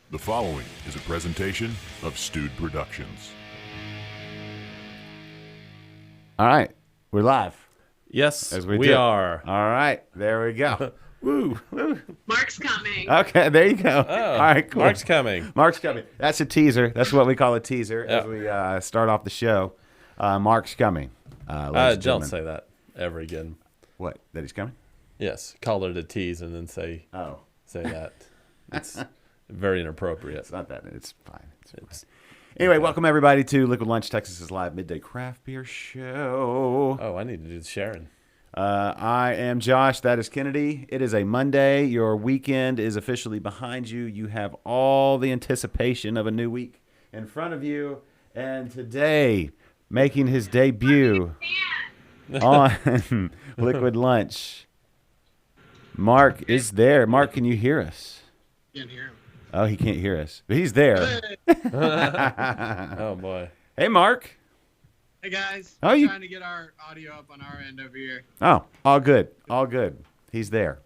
The following is a presentation of Stewed Productions. All right, we're live. Yes, As we do. are. All right, there we go. Woo, woo. Mark's coming. Okay, there you go. Oh, All right, cool. Mark's coming. Mark's coming. That's a teaser. That's what we call a teaser as we start off the show. Mark's coming. ladies and Don't gentlemen. say that ever again. What? That he's coming? Yes, call it a tease and then say that. It's very inappropriate. It's not that. It's fine. It's fine. Anyway, welcome everybody to Liquid Lunch, Texas's live midday craft beer show. Oh, I need to do the sharing. I am Josh. That is Kennedy. It is a Monday. Your weekend is officially behind you. You have all the anticipation of a new week in front of you. And today, making his debut on Liquid Lunch, Mark is there. Mark, can you hear us? Can't hear him. Oh, he can't hear us, but he's there. Oh, boy. Hey, Mark. Hey guys, Oh, you- trying to get our audio up on our end over here. Oh, all good. All good. He's there.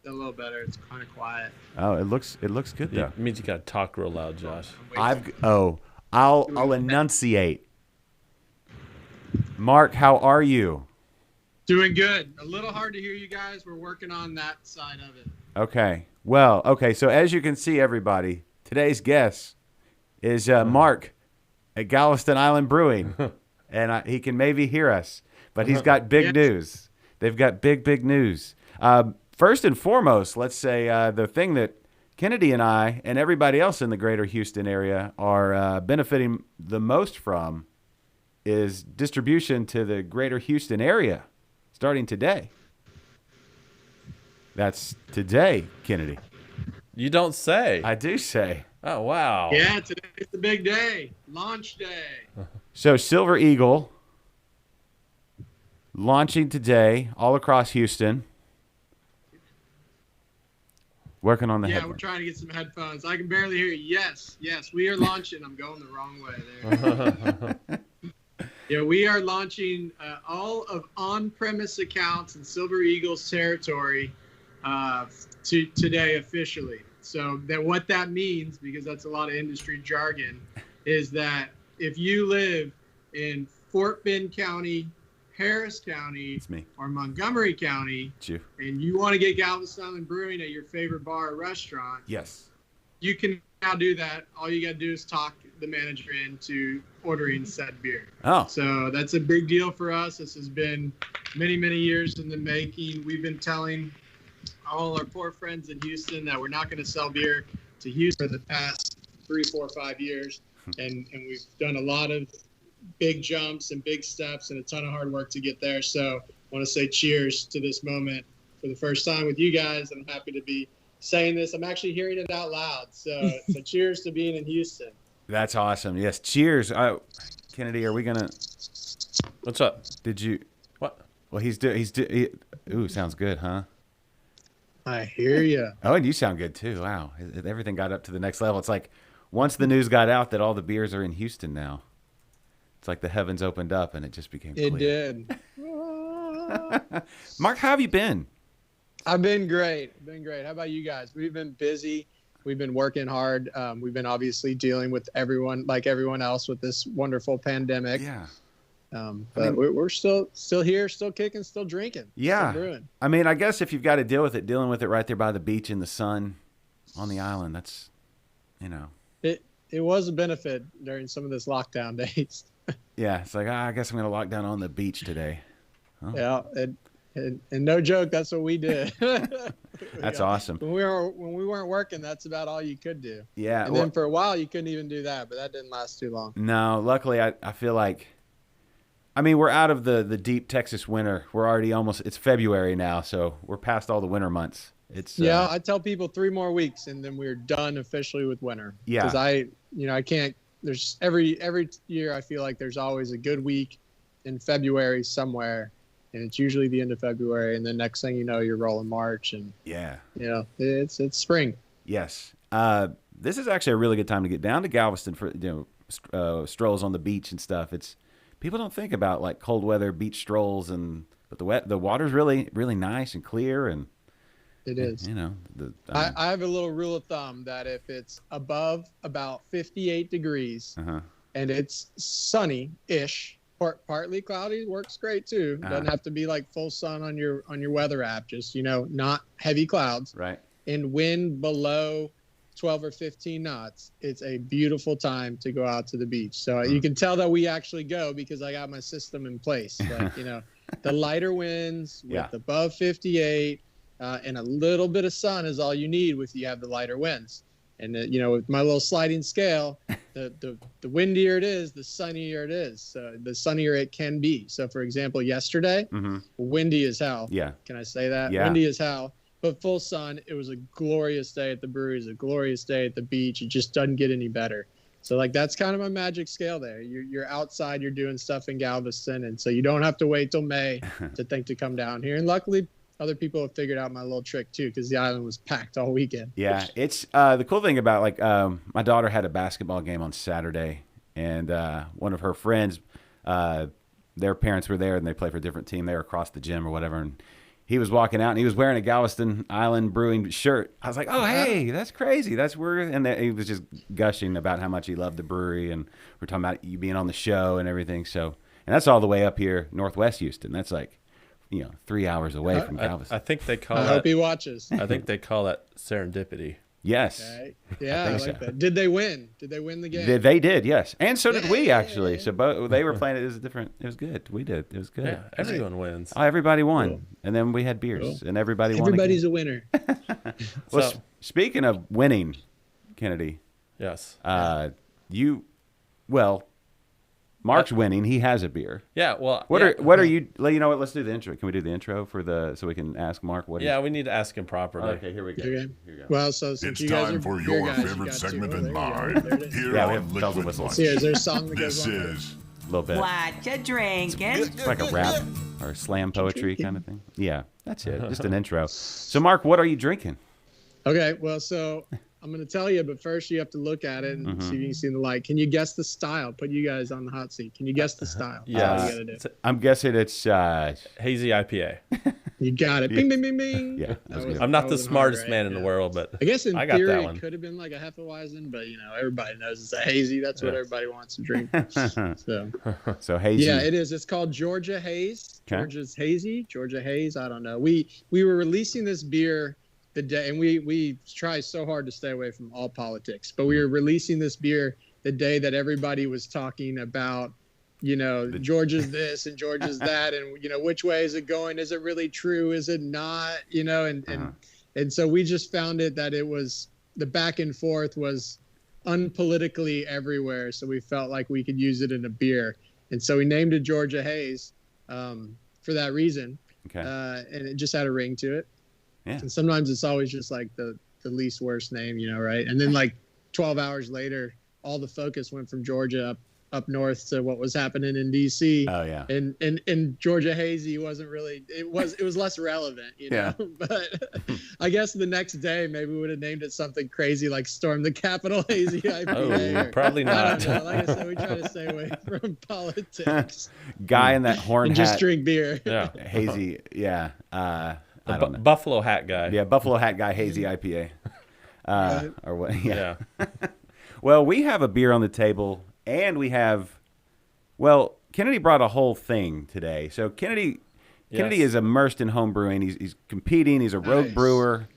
A little better. It's kind of quiet. Oh, it looks good though. It means you got to talk real loud, Josh. I'll enunciate. Mark, how are you? Doing good. A little hard to hear you guys. We're working on that side of it. Okay. Well, okay. So as you can see, everybody, today's guest is Mark at Galveston Island Brewing, and he can maybe hear us, but he's got big news. They've got big news. First and foremost, let's say the thing that Kennedy and I and everybody else in the greater Houston area are benefiting the most from is distribution to the greater Houston area starting today. That's today, Kennedy. You don't say. I do say. Oh, wow. Yeah, today's the big day. Launch day. So Silver Eagle launching today all across Houston. Working on the Yeah, headline. we're trying to get some headphones. I can barely hear you. Yes, we are launching. I'm going the wrong way there. Yeah, we are launching all of on-premise accounts in Silver Eagle's territory today officially. So that what that means, because that's a lot of industry jargon, is that if you live in Fort Bend County, Harris County, It's me. or Montgomery County, It's you. and you want to get Galveston Island Brewing at your favorite bar or restaurant, Yes. you can now do that. All you got to do is talk the manager into ordering said beer. Oh, So that's a big deal for us. This has been many years in the making. We've been telling all our poor friends in Houston that we're not going to sell beer to Houston for the past 3, 4, 5 years. And we've done a lot of big jumps and big steps and a ton of hard work to get there. So I want to say cheers to this moment for the first time with you guys. I'm happy to be saying this. I'm actually hearing it out loud. So cheers to being in Houston. that's awesome. Yes. Cheers. Kennedy, are we gonna? What's up? Did you? What? Well, ooh, sounds good, huh? I hear you. Oh, and you sound good too. Wow, everything got up to the next level. It's like once the news got out that all the beers are in Houston now. It's like the heavens opened up and it just became clear. It did. Mark, how have you been? I've been great. How about you guys? We've been busy. We've been working hard. We've been obviously dealing with everyone, like everyone else, with this wonderful pandemic. Yeah. But we're still here, still kicking, still drinking. Yeah. Still brewing. I mean, I guess if you've got to dealing with it right there by the beach in the sun on the island, that's, It was a benefit during some of this lockdown days. Yeah, it's like, I guess I'm going to lock down on the beach today. Oh. Yeah. And no joke, that's what we did. That's awesome. When we weren't working, that's about all you could do. Yeah. And then for a while, you couldn't even do that, but that didn't last too long. No, luckily, I feel like, I mean, we're out of the deep Texas winter. We're already it's February now, so we're past all the winter months. It's Yeah, I tell people 3 more weeks, and then we're done officially with winter. Yeah. Because I can't. There's every year I feel like there's always a good week in February somewhere, and it's usually the end of February, and then next thing you know, you're rolling March, and yeah. It's spring. Yes. This is actually a really good time to get down to Galveston for strolls on the beach and stuff. People don't think about like cold weather beach strolls, but the water's really nice and clear, and It is. You know, I have a little rule of thumb that if it's above about 58 degrees and it's sunny-ish, partly cloudy works great too. Doesn't have to be like full sun on your weather app. Just, not heavy clouds. Right. And wind below 12 or 15 knots. It's a beautiful time to go out to the beach. So you can tell that we actually go because I got my system in place. Like, the lighter winds with above 58 and a little bit of sun is all you need with you have the lighter winds. And with my little sliding scale, the windier it is, the sunnier it is. So the sunnier it can be. So for example, yesterday, windy as hell. Yeah. Can I say that? Yeah. Windy as hell. But full sun, it was a glorious day at the brewery. It was a glorious day at the beach. It just doesn't get any better. So like that's kind of my magic scale there. You're outside, you're doing stuff in Galveston, and so you don't have to wait till May to think to come down here. And luckily, other people have figured out my little trick too, because the island was packed all weekend. Yeah, it's the cool thing about my daughter had a basketball game on Saturday, and one of her friends, their parents were there, and they play for a different team. They were across the gym or whatever, and he was walking out, and he was wearing a Galveston Island Brewing shirt. I was like, "Oh, hey, that's crazy! That's where." And he was just gushing about how much he loved the brewery, and we're talking about you being on the show and everything. So, and that's all the way up here, Northwest Houston. That's like, 3 hours away from Galveston. I think they call I that. hope he watches. I think they call that serendipity. Yes. Okay. Yeah, I like so. that. Did they win? Did they win the game? They did, yes, and so did we actually. So both they were playing. It was different. It was good. We did. It was good. Yeah, everyone wins. Oh, everybody won, Cool. and then we had beers, and everybody won. Everybody's a winner. Well, So- speaking of winning, Kennedy, Yes. Mark's winning. He has a beer. Yeah. Well. What yeah. are you? You know what? Let's do the intro. Can we do the intro so we can ask Mark what? Yeah, we need to ask him properly. Okay, here we go. Okay. Here we go. Well, so since It's you guys time are for beer your guys, you favorite got segment two. and Oh, there mine. you go. There it is. Here Yeah, we on have bells and Liquid whistles. Lunch. Yeah, is there a song that This goes on? is A little bit. What you drinking? It's like a rap or slam poetry kind of thing. Yeah, that's it. Just an intro. So, Mark, what are you drinking? Okay, well, so I'm going to tell you, but first you have to look at it and see if you can see the light. Can you guess the style? Put you guys on the hot seat. Can you guess the style? Yeah. That's all you got to do. I'm guessing it's Hazy IPA. You got it. Bing, bing, bing, bing. Yeah, that was good. I'm not that the wasn't smartest hard, man right? in the Yeah. world, but I guess in I got theory that it one. could have been like a Hefeweizen, but everybody knows it's a hazy. That's what everybody wants to drink. So So hazy. yeah, it is. It's called Georgia Haze. Okay. Georgia's Hazy. Georgia Haze. I don't know. We were releasing this beer the day, and we try so hard to stay away from all politics, but we were releasing this beer the day that everybody was talking about, Georgia's this and Georgia's that, and which way is it going? Is it really true? Is it not? And so we just found that it was the back and forth was unpolitically everywhere. So we felt like we could use it in a beer. And so we named it Georgia Haze for that reason. Okay. And it just had a ring to it. Yeah. And sometimes it's always just like the least worst name, right? And then like 12 hours later, all the focus went from Georgia up north to what was happening in DC. Oh yeah. And Georgia Hazy wasn't really, it was less relevant, Yeah. But I guess the next day maybe we would have named it something crazy like Storm the Capitol Hazy IPA. Oh, probably I not. don't know. Like I said, we try to stay away from politics Guy in that horn and hat. just drink beer. Yeah. Hazy. Yeah. I don't know. Buffalo hat guy. Yeah, Buffalo Hat Guy Hazy IPA. Or what? Yeah. Yeah. Well, we have a beer on the table, and we have. Well, Kennedy brought a whole thing today. So Kennedy is immersed in home brewing. He's competing. He's a rogue Nice. brewer.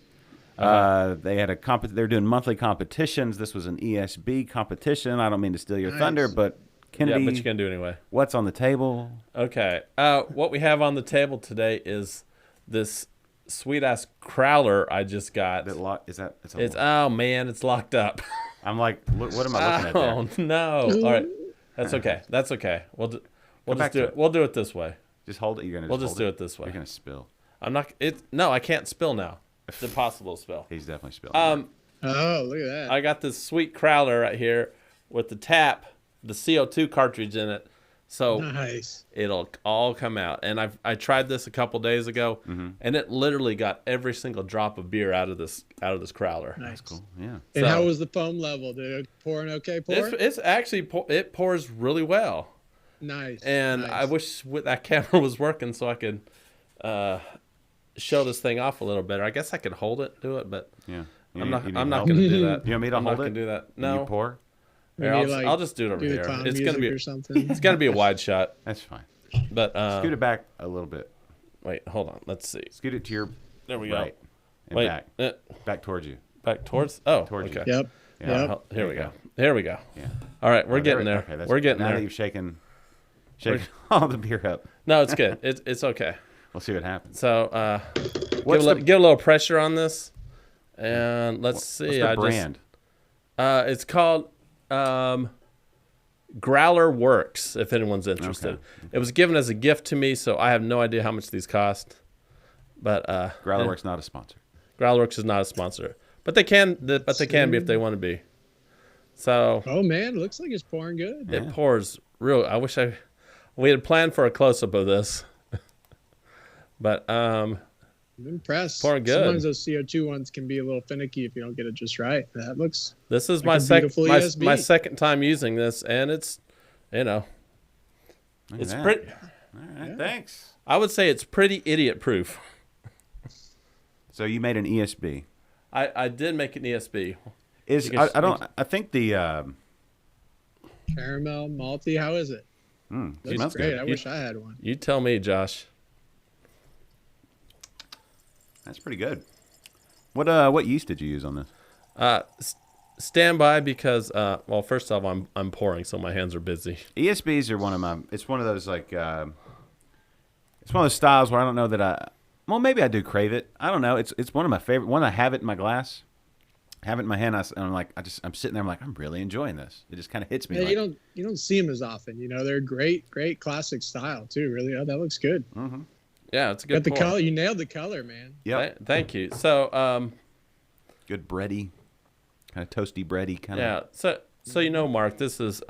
They had they're doing monthly competitions. This was an ESB competition. I don't mean to steal your Nice. thunder, but Kennedy, Yeah, but you can do it anyway. what's on the table? Okay. What we have on the table today is this sweet ass crowler I just got. Is that? It's it's locked up. I'm like, what am I looking at there? Oh no! All right, that's okay. That's okay. We'll back just do to it. it. We'll do it this way. Just hold it. You're gonna. We'll just hold do it this way. You're gonna spill. I'm not. No, I can't spill now. It's impossible to spill. He's definitely spilled. Oh, look at that. I got this sweet crowler right here with the tap, the CO2 cartridge in it, so Nice. it'll all come out. And I tried this a couple days ago, and it literally got every single drop of beer out of this crowler. Nice. Cool. Yeah. And So- how was the foam level? Did it pour an okay pour? It's actually it pours really well. Nice. And nice. I wish that camera was working so I could show this thing off a little better. I guess I could hold it, do it, but Yeah. I'm not going to do that. You want me to I'm hold not it? going to do that. Can you No. pour? Here, I'll just do it over do the here. clown It's music going to be or something. it's going to be a wide shot. That's fine. But Scoot it back a little bit. wait, hold on. Let's see. Scoot it to your There we right. go. And Wait, back. Back towards you. back towards. Oh, Towards okay. you. Yep. Yeah. Yep. Here we go. Here we go. Yeah. All right, we're getting there. Okay, We're getting now there. that you've shaken all the beer up. No, it's good. It's okay. We'll see what happens. So What's get a little pressure on this, and let's see. What's the brand? It's called Growler Works. If anyone's interested, it was given as a gift to me, so I have no idea how much these cost. But Growler Works not a sponsor. Growler Works is not a sponsor, but they can. But they can be if they want to be. So. Oh man, looks like it's pouring good. Yeah. It pours real. I wish we had planned for a close up of this, but I'm impressed. Pouring good. Sometimes those CO2 ones can be a little finicky if you don't get it just right. That looks. this is Like my a second beautiful ESB. my second time using this, and it's Look at it's that. pretty. All right, thanks. I would say it's pretty idiot proof. So you made an ESB. I did make an ESB. Is You can- I think the Caramel, malty. How is it? it Looks smells great. good. I wish I had one. You tell me, Josh. That's pretty good. What yeast did you use on this? Stand by because well, first off, I'm pouring, so my hands are busy. ESBs are one of my. It's one of those like. It's one of those styles where I don't know that I. Well, maybe I do crave it. I don't know. It's one of my favorite. When I have it in my glass, have it in my hand, and I'm like, I'm sitting there. I'm like, I'm really enjoying this. It just kind of hits me. Yeah, like, you don't see them as often. You know, they're great classic style too. Really, oh, that looks good. Yeah, it's a Got good the pour. color. You nailed the color, man. Yep. Thank you. So Good bready, kind of toasty bready kind yeah. of. So you know, Mark, this is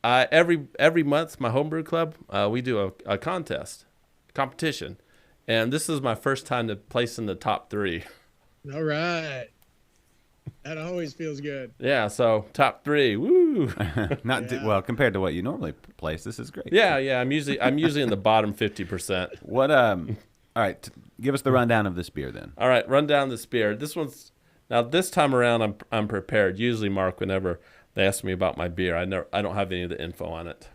every month my homebrew club we do a competition, and this is my first time to place in the top 3. All right. That always feels good. Yeah, so top 3, woo. Well, compared to what you normally place, this is great. Yeah. I'm usually in the bottom 50%. What All right, give us the rundown of this beer then. All right, run down this beer. This time around I'm prepared. Usually, Mark, whenever they ask me about my beer, I don't have any of the info on it.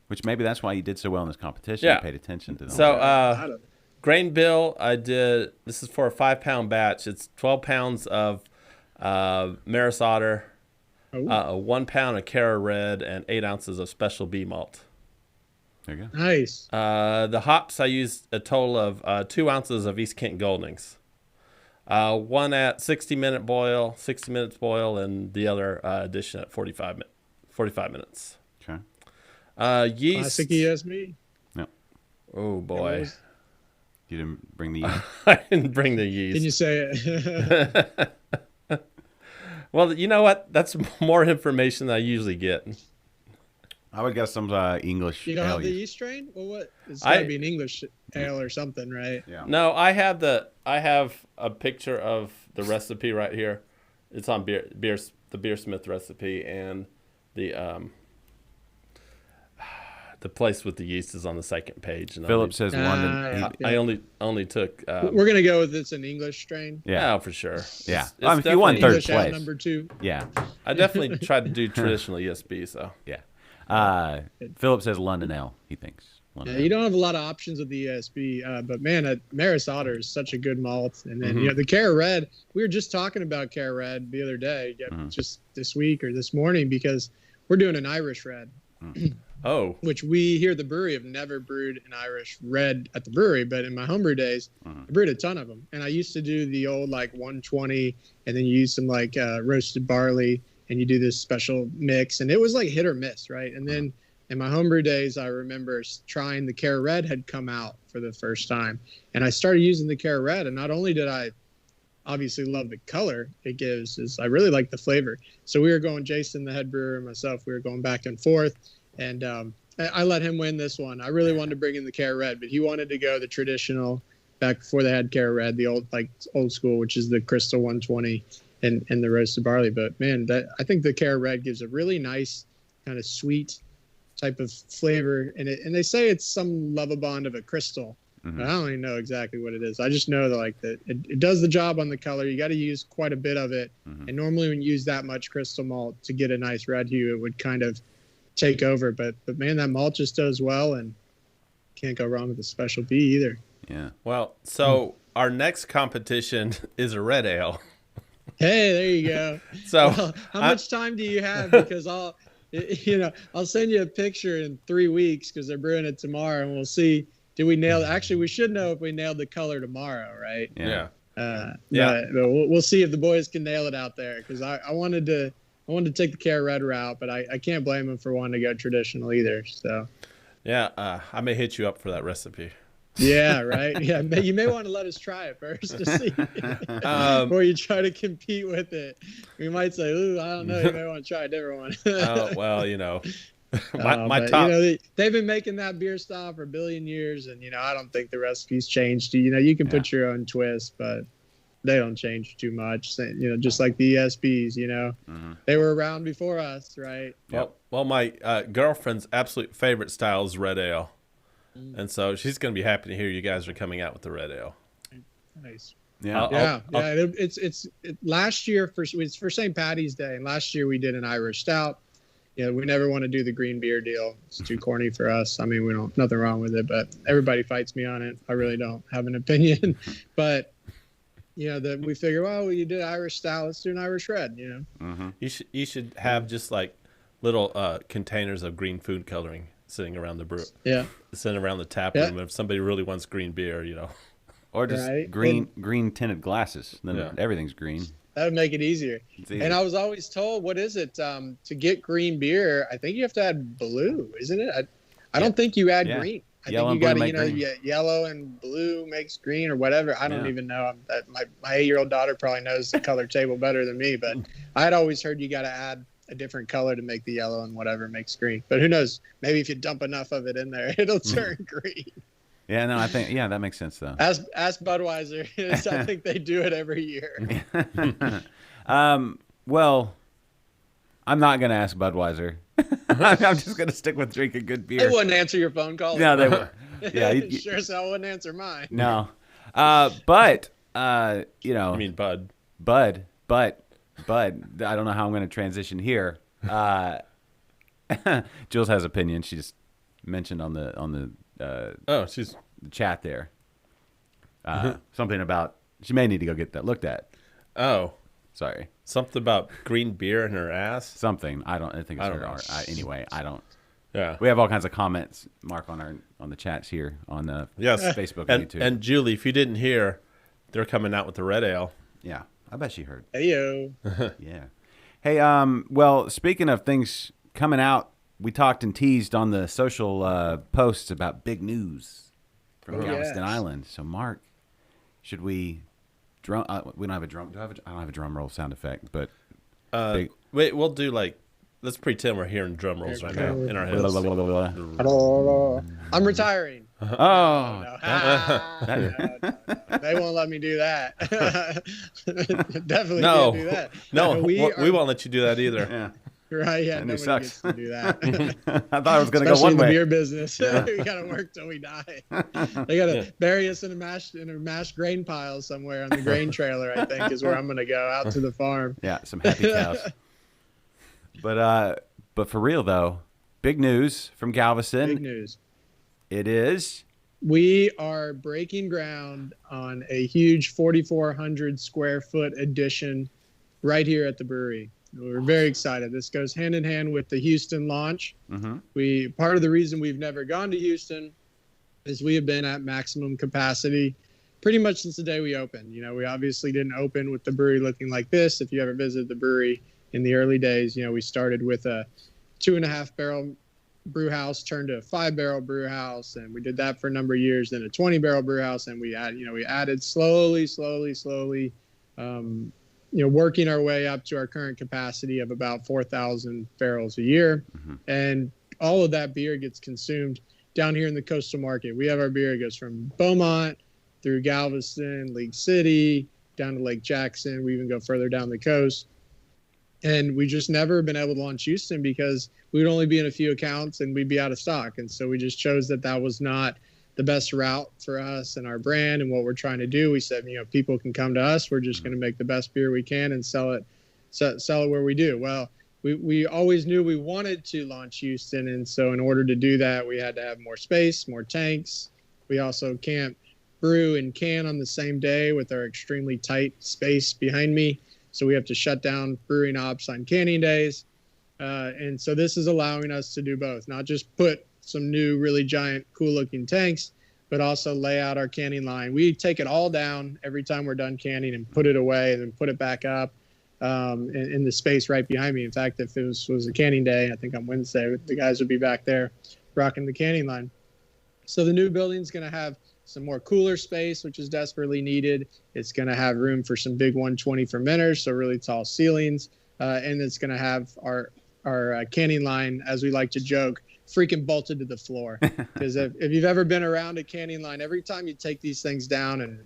Which maybe that's why you did so well in this competition. Yeah. You paid attention to them. So grain bill, I did. This is for a 5-pound batch. It's 12 pounds of Maris Otter, 1 pound of Cara Red, and 8 ounces of Special B malt. There you go. Nice. The hops, I used a total of 2 ounces of East Kent Goldings. One at 60 minutes boil, and the other addition at 45 minutes. Okay. Yeast. Classic ESB. No, Oh boy, you didn't bring the yeast. I didn't bring the yeast. Can you say it? Well, you know what? That's more information than I usually get. I would guess some English You don't ale have the yeast. yeast strain? Well, what? It's got to be an English ale or something, right? Yeah. No, I have a picture of the recipe right here. It's on the Beersmith recipe, and the place with the yeast is on the second page. And Philip says London. yeah. I only took. We're gonna go with it's an English strain. Yeah, for sure. Yeah. It's I mean, if you won definitely- third English ale place. number 2. Yeah. I definitely tried to do traditional ESB. So Yeah. Philip says London ale, he thinks. London Yeah, ale. you don't have a lot of options with the ESB, but man, Maris Otter is such a good malt. And then the Cara Red. We were just talking about Cara Red the other day, just this week or this morning, because we're doing an Irish Red. Oh, Which we here at the brewery have never brewed an Irish Red at the brewery, but in my homebrew days, I brewed a ton of them. And I used to do the old like 120, and then you use some like roasted barley, and you do this special mix, and it was like hit or miss, right? And then in my homebrew days, I remember trying the Cara Red had come out for the first time, and I started using the Cara Red, and not only did I obviously love the color it gives, is I really like the flavor. So we were going, Jason, the head brewer, and myself, we were going back and forth. And I let him win this one. I really wanted to bring in the Cara Red, but he wanted to go the traditional back before they had Cara Red, the old school, which is the Crystal 120 and the roasted barley. But man, I think the Cara Red gives a really nice kind of sweet type of flavor. And they say it's some love bond of a Crystal, Mm-hmm. I don't even know exactly what it is. I just know that like that it does the job on the color. You got to use quite a bit of it. Mm-hmm. And normally when you use that much crystal malt to get a nice red hue, it would kind of take over. But man, that malt just does well, and can't go wrong with a special B either. Yeah. Well, so our next competition is a red ale. Hey, there you go. So Well, how much time do you have? Because I'll send you a picture in 3 weeks because they're brewing it tomorrow, and we'll see. Did we nail? Actually, we should know if we nailed the color tomorrow, right? Yeah. But we'll see if the boys can nail it out there because I wanted to take the Care Red route, but I can't blame them for wanting to go traditional either. So. Yeah, I may hit you up for that recipe. Yeah, right. Yeah, you may want to let us try it first to see before you try to compete with it. We might say, "Ooh, I don't know. You may want to try a different one." Oh well, my top. They've been making that beer style for a billion years, and I don't think the recipe's changed. You can put your own twist, but they don't change too much. Just like the ESBs. Mm-hmm. They were around before us, right? Well, my girlfriend's absolute favorite style is red ale. And so she's going to be happy to hear you guys are coming out with the red ale. Nice. Yeah. It's last year it's for St. Patty's Day, and last year we did an Irish stout. We never want to do the green beer deal. It's too corny for us. I mean, we don't nothing wrong with it, but everybody fights me on it. I really don't have an opinion, but that we figure, well, you did Irish stout, let's do an Irish red. Mm-hmm. You should have just like little containers of green food coloring sitting around the brew. Yeah. Sitting around the tap room if somebody really wants green beer, Or just green tinted glasses. Then everything's green. That would make it easier. And I was always told, what is it? To get green beer, I think you have to add blue, isn't it? I don't think you add green. I Yellow think you got to, yellow and blue makes green or whatever. I don't even know. My 8-year-old daughter probably knows the color table better than me, but I had always heard you got to add a different color to make the yellow, and whatever makes green. But who knows? Maybe if you dump enough of it in there, it'll turn green. Yeah, no, I think that makes sense though. Ask Budweiser. I think they do it every year. Well, I'm not gonna ask Budweiser. I'm just gonna stick with drinking good beer. They wouldn't answer your phone call. No, they would. Yeah, sure as hell wouldn't answer mine. No, but you mean Bud? Bud. I don't know how I'm going to transition here. Jules has opinions. She just mentioned on the she's the chat there something about she may need to go get that looked at. Oh, sorry. Something about green beer in her ass. Something. I think it's I don't her. know. Anyway, I don't. Yeah. We have all kinds of comments, Mark, on the chats here on the Facebook and YouTube. And Julie, if you didn't hear, they're coming out with the red ale. Yeah. I bet she heard. Heyo. Yeah. Hey, well, speaking of things coming out, we talked and teased on the social posts about big news from Galveston Island. So, Mark, should we drum? We don't have a drum. I don't have a drum roll sound effect, but wait, we'll do let's pretend we're hearing drum rolls right now in our heads. I'm retiring. Oh, no. They won't let me do that. Definitely no, can't do that. No, we won't let you do that either. Yeah. Right? Yeah, nobody sucks. gets to do that. I thought I was going to go Especially one in the way. beer business. We got to work till we die. They got to bury us in a mashed grain pile somewhere on the grain trailer. I think is where I'm going to go out to the farm. Yeah, some happy cows. But for real though, big news from Galveston. Big news. It is. We are breaking ground on a huge 4,400 square foot addition right here at the brewery. We're very excited. This goes hand in hand with the Houston launch. Mm-hmm. Part of the reason we've never gone to Houston is we have been at maximum capacity pretty much since the day we opened. We obviously didn't open with the brewery looking like this. If you ever visited the brewery in the early days, we started with a 2.5 barrel brew house, turned to a 5 barrel brew house, and we did that for a number of years. Then a 20 barrel brew house, and we added slowly, working our way up to our current capacity of about 4,000 barrels a year. Mm-hmm. And all of that beer gets consumed down here in the coastal market. We have our beer. It goes from Beaumont through Galveston, League City, down to Lake Jackson. We even go further down the coast. And we just never been able to launch Houston because we would only be in a few accounts and we'd be out of stock. And so we just chose that was not the best route for us and our brand and what we're trying to do. We said, people can come to us. We're just going to make the best beer we can and sell it where we do. Well, we always knew we wanted to launch Houston. And so in order to do that, we had to have more space, more tanks. We also can't brew and can on the same day with our extremely tight space behind me. So we have to shut down brewing ops on canning days. And so this is allowing us to do both, not just put some new, really giant, cool looking tanks, but also lay out our canning line. We take it all down every time we're done canning and put it away and then put it back up in the space right behind me. In fact, if it was a canning day, I think on Wednesday, the guys would be back there rocking the canning line. So the new building's going to have some more cooler space, which is desperately needed. It's going to have room for some big 120 fermenters, so really tall ceilings. And it's going to have our canning line, as we like to joke, freaking bolted to the floor. Because if you've ever been around a canning line, every time you take these things down and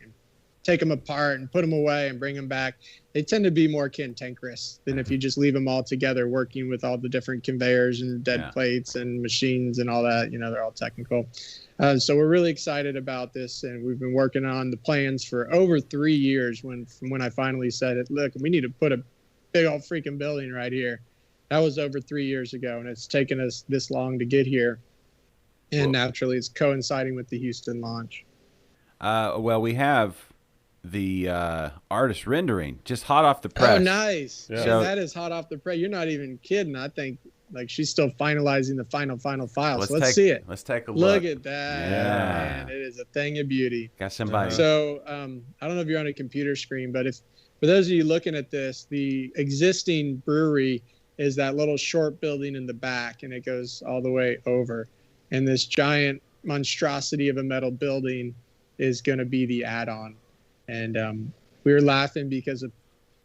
take them apart and put them away and bring them back, they tend to be more cantankerous than if you just leave them all together working with all the different conveyors and dead plates and machines and all that. They're all technical. So we're really excited about this, and we've been working on the plans for over 3 years from when I finally said, look, we need to put a big old freaking building right here. That was over 3 years ago, and it's taken us this long to get here. And naturally, it's coinciding with the Houston launch. Well, we have the artist rendering just hot off the press. Oh, nice. Yeah. So, that is hot off the press. You're not even kidding. I think she's still finalizing the final file. So let's see it. Let's take a look. Look at that. Yeah. Man, it is a thing of beauty. Got somebody. So I don't know if you're on a computer screen, but for those of you looking at this, the existing brewery is that little short building in the back, and it goes all the way over. And this giant monstrosity of a metal building is going to be the add-on. And we were laughing because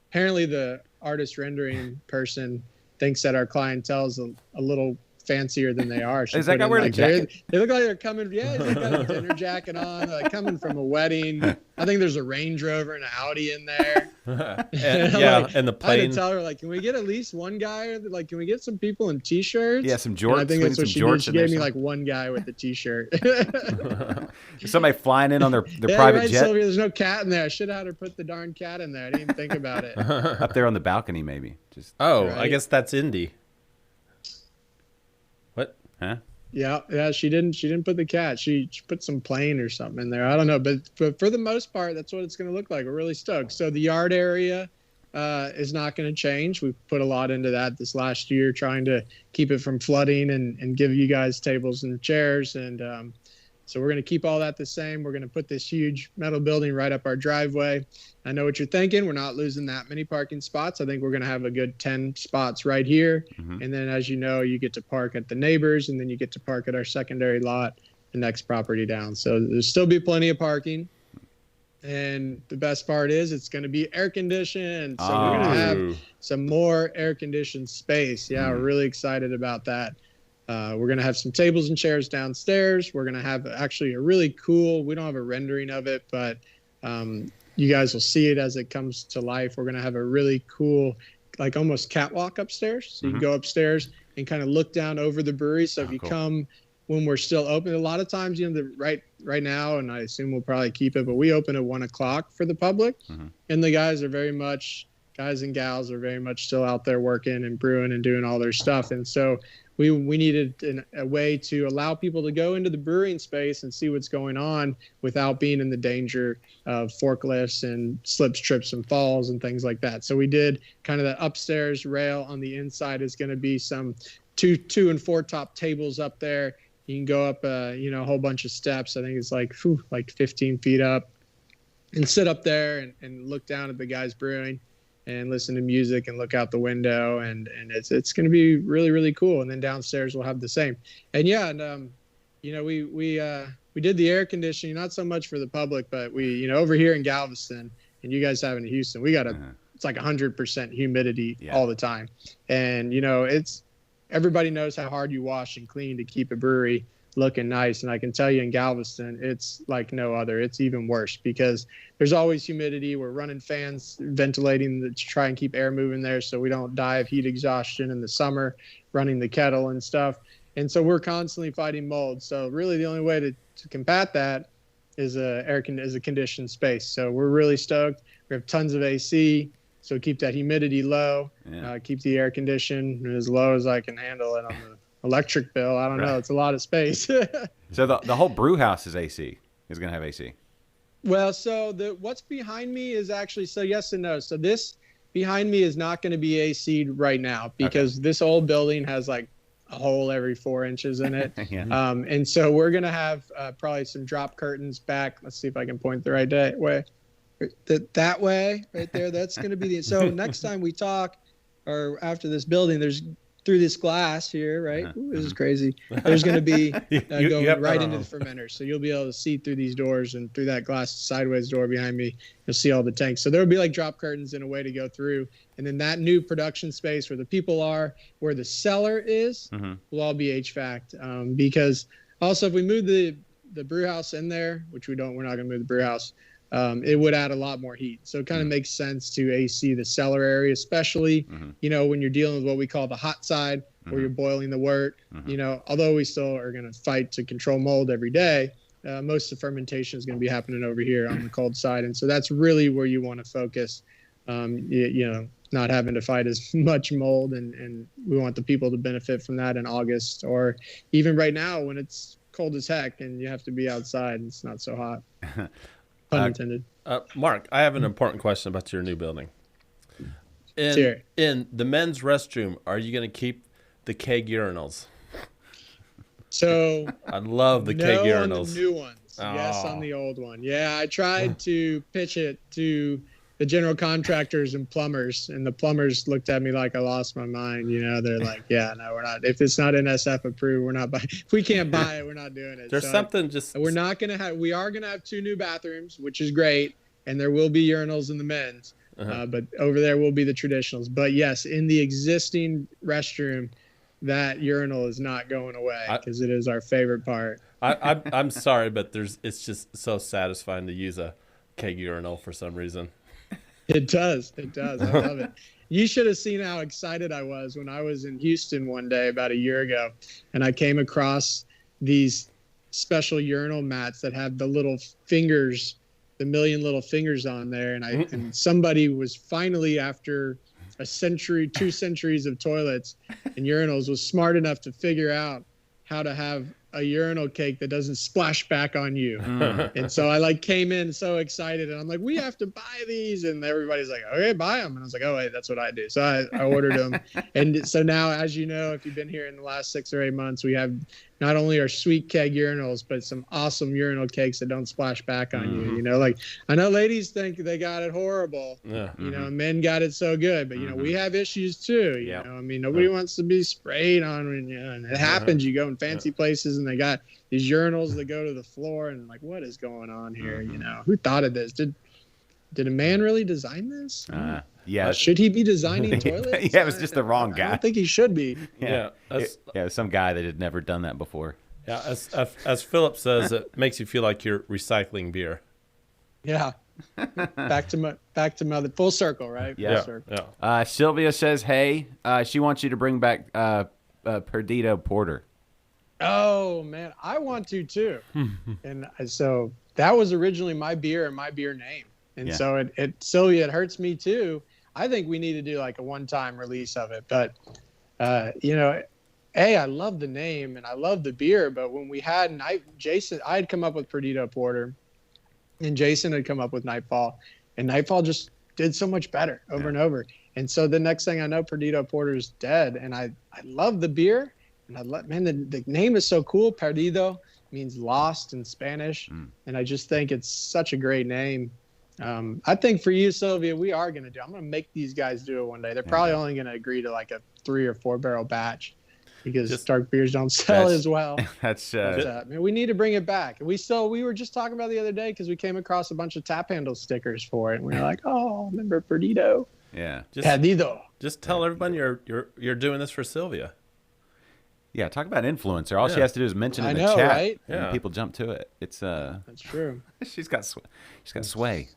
apparently the artist rendering person thinks that our clientele is a little fancier than they are. Is that guy wearing a jacket? They look like they're coming. Yeah, he's got a dinner jacket on, coming from a wedding. I think there's a Range Rover and an Audi in there. And the plane. I had to tell her, can we get at least one guy? Can we get some people in t-shirts? Yeah, some jorts. And I think that's what she did. She gave me one guy with a t-shirt. Somebody flying in on their private jet. Sylvia, there's no cat in there. I should have had her put the darn cat in there. I didn't even think about it. Up there on the balcony, maybe. Right? I guess that's Indy. What? Huh? Yeah. She didn't put the cat. She put some plane or something in there. I don't know, but for the most part, that's what it's going to look like. We're really stoked. So the yard area is not going to change. We've put a lot into that this last year, trying to keep it from flooding and give you guys tables and chairs. And so we're going to keep all that the same. We're going to put this huge metal building right up our driveway. I know what you're thinking. We're not losing that many parking spots. I think we're going to have a good 10 spots right here. Mm-hmm. And then, as you know, you get to park at the neighbors, and then you get to park at our secondary lot, the next property down. So there'll still be plenty of parking. And the best part is it's going to be air conditioned. So we're going to have some more air conditioned space. Yeah, we're really excited about that. We're going to have some tables and chairs downstairs. We're going to have actually a really cool, we don't have a rendering of it, but you guys will see it as it comes to life. We're going to have a really cool, almost catwalk upstairs. So you can go upstairs and kind of look down over the brewery. So if you come when we're still open, a lot of times, right now, and I assume we'll probably keep it, but we open at 1:00 for the public. And the guys and gals are very much still out there working and brewing and doing all their stuff. And so we needed a way to allow people to go into the brewing space and see what's going on without being in the danger of forklifts and slips, trips, and falls and things like that. So we did kind of the upstairs rail. On the inside is going to be some two and four top tables up there. You can go up, a whole bunch of steps. I think it's like 15 feet up, and sit up there and look down at the guys brewing and listen to music and look out the window. And it's going to be really, really cool. And then downstairs we'll have the same. And we did the air conditioning, not so much for the public, but we, over here in Galveston, and you guys have in Houston, we got it's like 100% humidity all the time. And, everybody knows how hard you wash and clean to keep a brewery looking nice. And I can tell you in Galveston, it's like no other. It's even worse because there's always humidity. We're running fans, ventilating to try and keep air moving there so we don't die of heat exhaustion in the summer, running the kettle and stuff. And so we're constantly fighting mold. So really the only way to combat that is a conditioned space. So we're really stoked. We have tons of AC, so keep that humidity low, keep the air conditioned as low as I can handle it on the electric bill. I don't know. It's a lot of space. So the whole brew house is AC. Is going to have AC. Well, so what's behind me is actually, so yes and no. So this behind me is not going to be AC'd right now because this old building has like a hole every 4 inches in it. And so we're going to have probably some drop curtains back. Let's see if I can point the right way. That way right there. That's going to be so next time we talk or after this building, there's through this glass here, right? Ooh, this is crazy. There's going to be going right into the fermenter. So you'll be able to see through these doors and through that glass sideways door behind me. You'll see all the tanks. So there will be like drop curtains and a way to go through. And then that new production space where the people are, where the cellar is, will all be HVAC'd. Because also if we move the brew house in there, which we're not going to move the brew house, it would add a lot more heat. So it kind of makes sense to AC the cellar area, especially, when you're dealing with what we call the hot side, where you're boiling the wort. Although we still are going to fight to control mold every day, most of the fermentation is going to be happening over here on the cold side. And so that's really where you want to focus, not having to fight as much mold. And we want the people to benefit from that in August or even right now when it's cold as heck and you have to be outside and it's not so hot. Pun intended. Mark, I have an important question about your new building. In the men's restroom, are you going to keep the keg urinals? So I love the keg urinals. On the new ones. Yes, on the old one. Yeah, I tried to pitch it to the general contractors and plumbers, and the plumbers looked at me like I lost my mind. They're like, "Yeah, no, we're not. If it's not NSF approved, we're not buying. If we can't buy it, we're not doing it." There's something just. We're not gonna have. We are gonna have 2 new bathrooms, which is great, and there will be urinals in the men's. But over there will be the traditionals. But yes, in the existing restroom, that urinal is not going away because it is our favorite part. I'm sorry, but it's just so satisfying to use a keg urinal for some reason. It does. I love it. You should have seen how excited I was when I was in Houston one day about a year ago, and I came across these special urinal mats that have the little fingers, the million little fingers on there, and somebody was finally, after a century, 2 centuries of toilets and urinals, was smart enough to figure out how to have a urinal cake that doesn't splash back on you. And so I came in so excited and I'm like, we have to buy these. And everybody's like, okay, buy them. And I was like, oh wait, that's what I do. So I ordered them. And so now, as you know, if you've been here in the last 6 or 8 months, we have not only our sweet keg urinals, but some awesome urinal cakes that don't splash back on you. I know ladies think they got it horrible, men got it so good, but we have issues too. Nobody wants to be sprayed on, and it happens. You go in fancy places and they got these urinals that go to the floor, and like, what is going on here? Who thought of this? Did a man really design this? Yeah. Should he be designing toilets? Yeah, it was just the wrong guy. I don't think he should be. Yeah. Some guy that had never done that before. Yeah, as Philip says, it makes you feel like you're recycling beer. Yeah. Back to mother, full circle, right? Yeah. Full circle. Sylvia says, hey, she wants you to bring back Perdido Porter. Oh man, I want to too. And so that was originally my beer and my beer name. And so Sylvia, it hurts me too. I think we need to do like a one-time release of it. But, I love the name and I love the beer. But when we had I had come up with Perdido Porter and Jason had come up with Nightfall. And Nightfall just did so much better over and over. And so the next thing I know, Perdido Porter is dead. And I love the beer. And the name is so cool. Perdido means lost in Spanish. And I just think it's such a great name. I think for you, Sylvia, I'm going to make these guys do it one day. They're probably only going to agree to like a 3 or 4 barrel batch because dark beers don't sell as well. That's we need to bring it back. We were just talking about the other day because we came across a bunch of tap handle stickers for it. And we were like, oh, remember Perdido? Yeah. Perdido. Just tell everybody you're doing this for Sylvia. Yeah, talk about influencer. All she has to do is mention it in the chat, right? And people jump to it. It's that's true. She's got sway.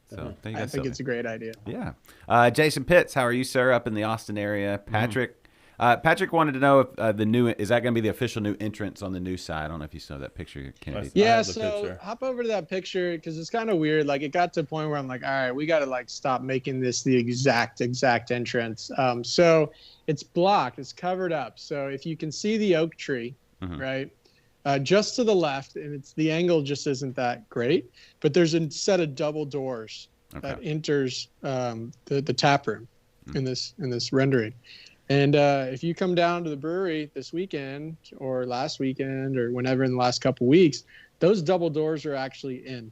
So I think it's a great idea. Yeah. Jason Pitts, how are you, sir? Up in the Austin area. Patrick Patrick wanted to know if is that going to be the official new entrance on the new side? I don't know if you saw that picture, Kennedy. Yeah, have the so picture. hop over to that picture because it's kind of weird. Like it got to a point where I'm like, all right, we got to like stop making this the exact entrance. So it's blocked, it's covered up. So if you can see the oak tree, right, just to the left, and the angle just isn't that great, but there's a set of double doors that enters the tap room in this rendering. And if you come down to the brewery this weekend or last weekend or whenever in the last couple weeks, those double doors are actually in.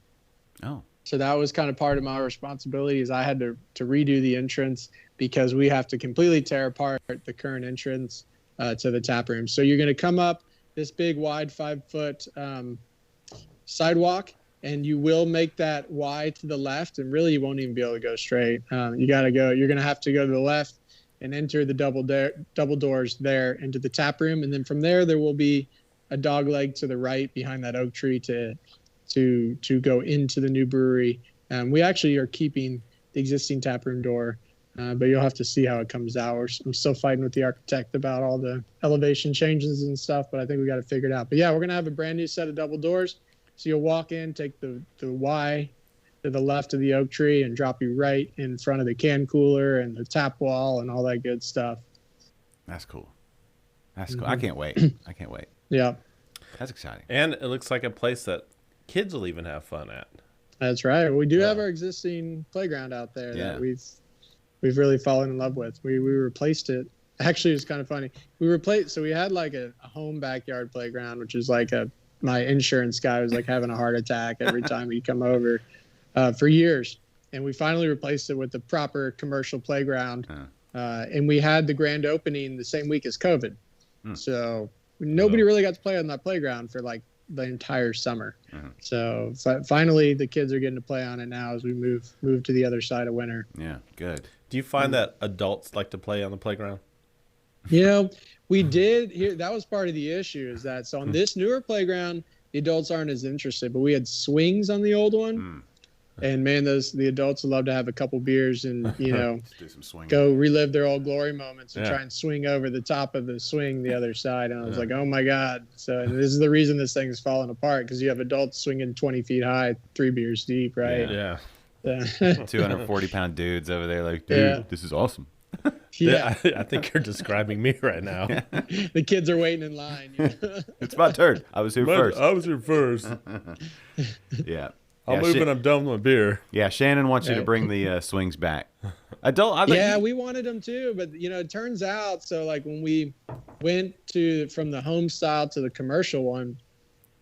Oh. So that was kind of part of my responsibility is I had to redo the entrance because we have to completely tear apart the current entrance to the tap room. So you're going to come up this big wide 5-foot sidewalk, and you will make that Y to the left, and really you won't even be able to go straight. You're going to have to go to the left and enter the double doors there into the tap room. And then from there will be a dog leg to the right behind that oak tree to go into the new brewery. We actually are keeping the existing tap room door, but you'll have to see how it comes out. I'm still fighting with the architect about all the elevation changes and stuff, but I think we got to figure it out. But yeah, we're going to have a brand new set of double doors. So you'll walk in, take the Y to the left of the oak tree and drop you right in front of the can cooler and the tap wall and all that good stuff. That's cool. That's cool. I can't wait. Yeah. That's exciting. And it looks like a place that kids will even have fun at. That's right. We do have our existing playground out there that we've really fallen in love with. We replaced it. Actually, it's kind of funny. So we had like a home backyard playground, which is like my insurance guy was like having a heart attack every time he'd come over. For years, and we finally replaced it with the proper commercial playground. And we had the grand opening the same week as COVID, so nobody really got to play on that playground for like the entire summer. So finally, the kids are getting to play on it now as we move to the other side of winter. Yeah, good. Do you find that adults like to play on the playground? We did here. That was part of the issue is that on this newer playground, the adults aren't as interested, but we had swings on the old one. And man, the adults would love to have a couple beers and, do some swinging. go relive their old glory moments and try and swing over the top of the swing the other side. And I was like, oh my God. So and this is the reason this thing is falling apart because you have adults swinging 20 feet high, 3 beers deep, right? Yeah. 240-pound dudes over there like, dude, this is awesome. Yeah. I think you're describing me right now. The kids are waiting in line. It's my turn. I was here first. Yeah. I'll move and I'm done with my beer. Yeah, Shannon wants you to bring the swings back. We wanted them too, but it turns out so when we went from the home style to the commercial one,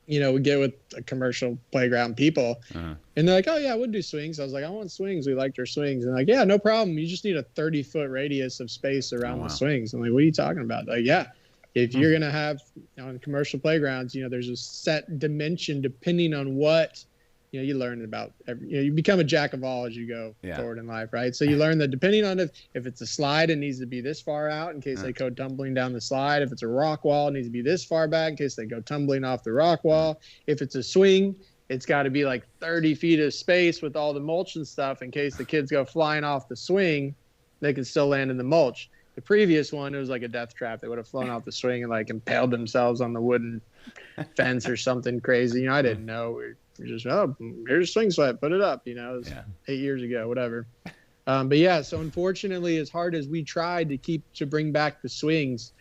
we get with the commercial playground people, and they're like, "Oh yeah, we'll do swings." I was like, "I want swings. We liked our swings." And like, "Yeah, no problem. You just need a 30-foot radius of space around the swings." I'm like, "What are you talking about?" Like, yeah. If you're gonna have on commercial playgrounds, there's a set dimension depending on what you learn about you become a jack of all as you go forward in life, right? So you learn that depending on if it's a slide, it needs to be this far out in case they go tumbling down the slide. If it's a rock wall, it needs to be this far back in case they go tumbling off the rock wall. If it's a swing, it's got to be like 30 feet of space with all the mulch and stuff in case the kids go flying off the swing, they can still land in the mulch. The previous one, it was like a death trap. They would have flown off the swing and like impaled themselves on the wooden fence or something crazy. I didn't know. We're just, here's a swing set, put it up. It was 8 years ago, whatever. But yeah, so unfortunately, as hard as we tried to bring back the swings,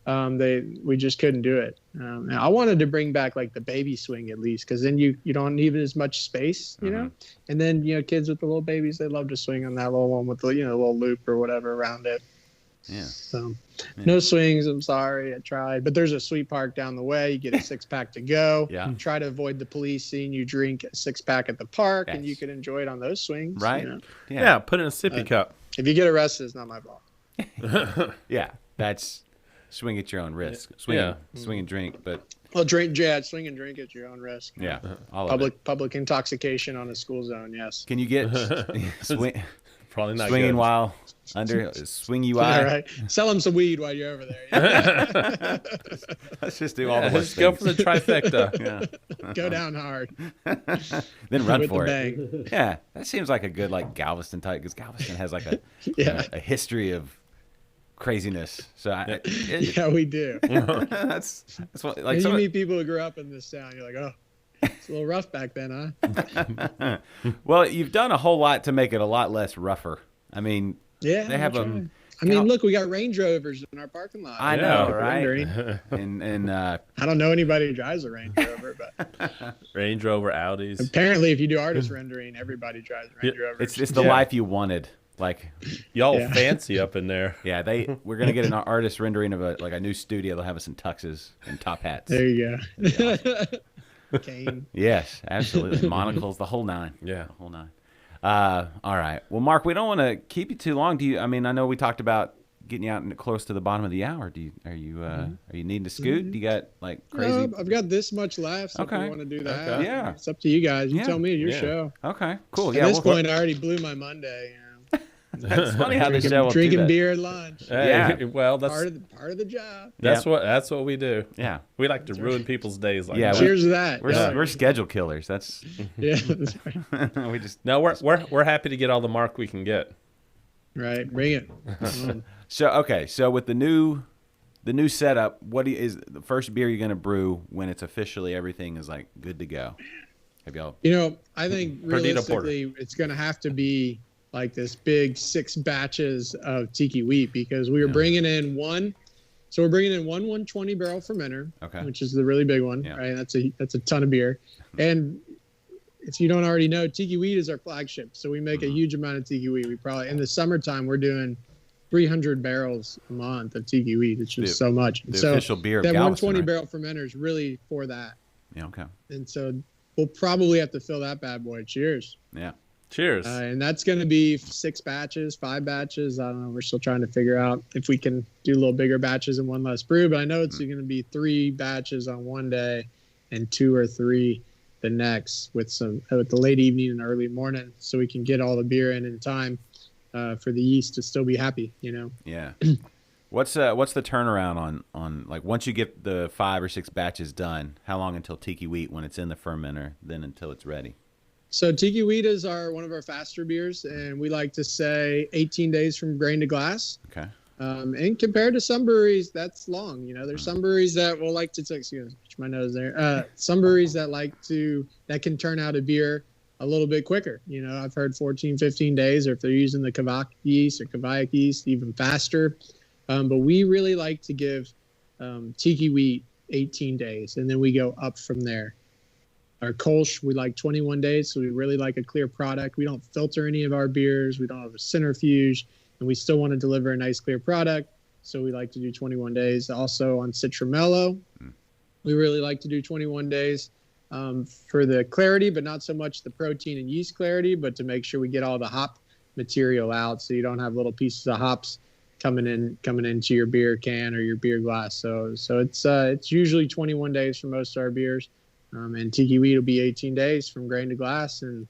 we just couldn't do it. I wanted to bring back like the baby swing at least, because then you don't need as much space, And then kids with the little babies, they love to swing on that little one with the little loop or whatever around it. Yeah. So no swings. I'm sorry. I tried, but there's a sweet park down the way. You get a 6-pack to go. Yeah. Try to avoid the police seeing you drink a 6-pack at the park, and you can enjoy it on those swings. Right. Yeah. Put it in a sippy cup. If you get arrested, it's not my fault. Yeah. That's swing at your own risk. Swing and drink, but. Well, swing and drink at your own risk. Yeah. Public intoxication on a school zone. Yes. Can you get Probably not swinging good. While under swing UI? All right. Sell them some weed while you're over there. Let's just do all the Let's go for the trifecta. Go down hard. Then run with for the it. bang. Yeah, that seems like a good Galveston type, because Galveston has like a history of craziness. So Yeah, we do. that's what, like And you some, meet people who grew up in this town. You're like, oh, it's a little rough back then, huh? well, you've done a whole lot to make it a lot less rougher. I mean, Yeah, they have we them. try. I mean, look, we got Range Rovers in our parking lot. I know, Yeah. right? Rendering. And I don't know anybody who drives a Range Rover, but Range Rover, Audis. apparently, if you do artist rendering, everybody drives a Range Rover. it's the Yeah. life you wanted. Like, Y'all Yeah. fancy up in there. yeah, we're gonna get an artist rendering of a new studio. They'll have us in tuxes and top hats. There you go. Cane. Yes, absolutely. Monocles, the whole nine. Yeah. The whole nine. All right. Well, Mark, we don't want to keep you too long. I mean, I know we talked about getting you out close to the bottom of the hour. Are you needing to scoot? Do you got like crazy? No, I've got this much left. So Okay. if you want to do that, Okay. Yeah. it's up to you guys. You Yeah. tell me, your Yeah. show. Okay, cool. At Yeah, this point, I already blew my Monday. it's funny how the show will do Drinking that. beer at lunch. Hey, Yeah. Well, that's Part of the job. that's what we do. Yeah, We like to ruin people's days like Yeah, that. Cheers to that. we're schedule killers. That's Yeah, that's right. we just No, we're happy to get all the Mark we can get. Right, bring it. So with the new setup, is the first beer you're gonna brew when it's officially everything is like good to go? Have y'all? I think Perdita Porter. realistically, it's going to have to be like this big 6 batches of tiki wheat because we were bringing in one. So we're bringing in one 120 barrel fermenter, Okay. which is the really big one, Yeah. right? That's a ton of beer. And if you don't already know, tiki wheat is our flagship. So we make a huge amount of tiki wheat. We probably in the summertime we're doing 300 barrels a month of tiki wheat. It's just so much. The So official beer of that Galveston, 120 right? barrel fermenter is really for that. Yeah. Okay. And so we'll probably have to fill that bad boy. Cheers. Yeah. Cheers. And that's going to be 6 batches, 5 batches. I don't know. We're still trying to figure out if we can do a little bigger batches and one less brew. But I know it's going to be 3 batches on one day and 2 or 3 the next with the late evening and early morning, so we can get all the beer in time for the yeast to still be happy. Yeah. What's the turnaround on like once you get the 5 or 6 batches done? How long until tiki wheat when it's in the fermenter, then until it's ready? So tiki wheat is one of our faster beers, and we like to say 18 days from grain to glass. Okay. And compared to some breweries, that's long. There's some breweries that will like to take, my nose there. Some breweries that can turn out a beer a little bit quicker. I've heard 14, 15 days, or if they're using the Kavak yeast or Kavaiak yeast, even faster. But we really like to give tiki wheat 18 days, and then we go up from there. Our Kolsch, we like 21 days, so we really like a clear product. We don't filter any of our beers. We don't have a centrifuge, and we still want to deliver a nice, clear product, so we like to do 21 days. Also on Citramello, we really like to do 21 days for the clarity, but not so much the protein and yeast clarity, but to make sure we get all the hop material out so you don't have little pieces of hops coming into your beer can or your beer glass. So it's usually 21 days for most of our beers. And tiki wheat will be 18 days from grain to glass, and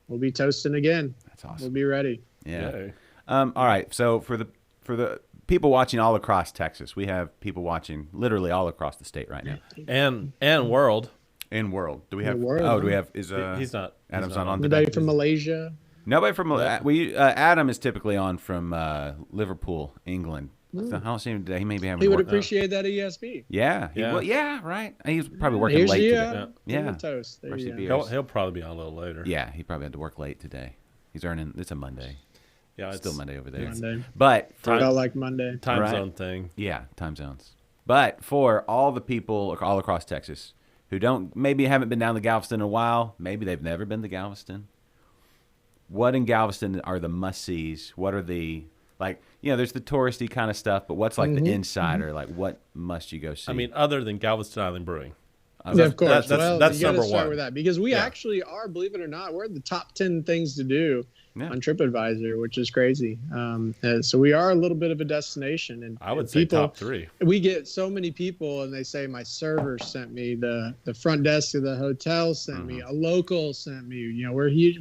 we'll be toasting again. That's awesome. We'll be ready. Yeah. Yay. All right. So for the people watching all across Texas, we have people watching literally all across the state right now. And world. In world, do we have? world, Oh, do we huh? have? Is He's not. Adam's he's not on Anybody today? from Malaysia? Nobody from Adam is typically on from Liverpool, England. So I don't see him today. He may be having He to would work. appreciate that ESB. Yeah. Yeah. Yeah. Right. He's probably working Here's late the, today. Yeah. Yeah. toast. There Mercy you be go. yours. He'll probably be on a little later. Yeah. He probably had to work late today. He's earning. It's a Monday. Yeah, It's still Monday over there. Monday. But for, Felt like Monday. Time Right. zone thing. yeah, time zones. But for all the people all across Texas who maybe haven't been down to Galveston in a while, maybe they've never been to Galveston. What in Galveston are the must-sees? What are the there's the touristy kind of stuff, but what's like the insider? Like what must you go see? I mean, other than Galveston Island Brewing. Yeah, of course. That's you gotta number start one. with that because we Yeah. actually are, believe it or not, we're in the top 10 things to do Yeah. on TripAdvisor, which is crazy. So we are a little bit of a destination, and I would say people, top 3. We get so many people, and they say my server sent me, the front desk of the hotel sent me, a local sent me. We're huge.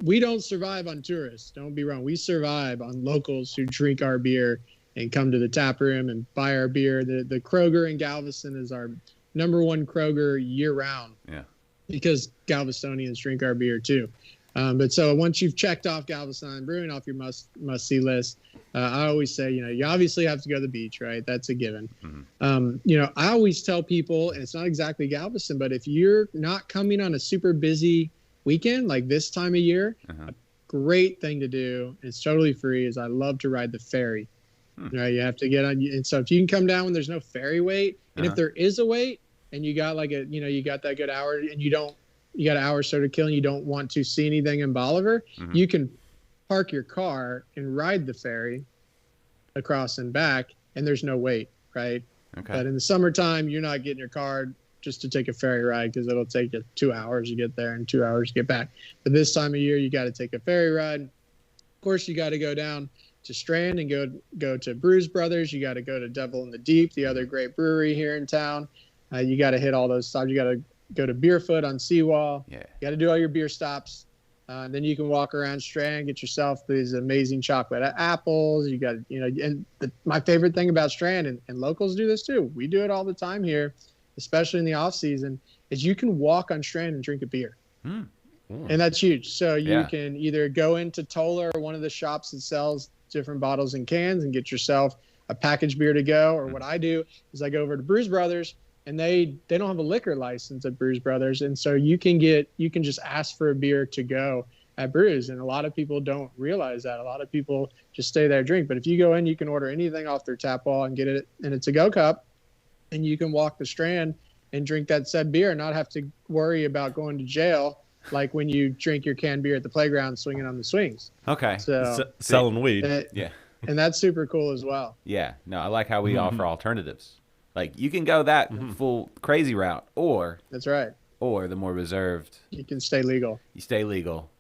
We don't survive on tourists. Don't be wrong. We survive on locals who drink our beer and come to the tap room and buy our beer. The Kroger in Galveston is our number one Kroger year round. Yeah. Because Galvestonians drink our beer too. But so once you've checked off Galveston Island Brewing off your must see list, I always say, you obviously have to go to the beach, right? That's a given. I always tell people, and it's not exactly Galveston, but if you're not coming on a super busy weekend like this time of year, a great thing to do, it's totally free, is I love to ride the ferry. Right? You have to get on, and so if you can come down when there's no ferry wait, and if there is a wait, and you got like you got that good hour, and you got an hour or so to kill, and you don't want to see anything in Bolivar, you can park your car and ride the ferry across and back, and there's no wait, right? Okay. But in the summertime, you're not getting your car just to take a ferry ride, because it'll take you 2 hours to get there and 2 hours to get back. But this time of year, you got to take a ferry ride. Of course, you got to go down to Strand and go to Brews Brothers. You got to go to Devil in the Deep, the other great brewery here in town. You got to hit all those stops. You got to go to Beerfoot on Seawall. Yeah. You got to do all your beer stops. Then you can walk around Strand, get yourself these amazing chocolate apples. You got, and my favorite thing about Strand, and locals do this too, we do it all the time here, especially in the off season, is you can walk on Strand and drink a beer. And that's huge. So you can either go into Toller or one of the shops that sells different bottles and cans and get yourself a packaged beer to go. Or what I do is I go over to Brews Brothers, and they don't have a liquor license at Brews Brothers. And so you can just ask for a beer to go at Brews. And a lot of people don't realize that. A lot of people just stay there and drink. But if you go in, you can order anything off their tap wall and get it in a to-go cup, and you can walk the Strand and drink that said beer and not have to worry about going to jail like when you drink your canned beer at the playground swinging on the swings. Okay. So selling weed. And that's super cool as well. Yeah. No, I like how we offer alternatives. Like, you can go that full crazy route, or that's right, or the more reserved. You can stay legal. You stay legal.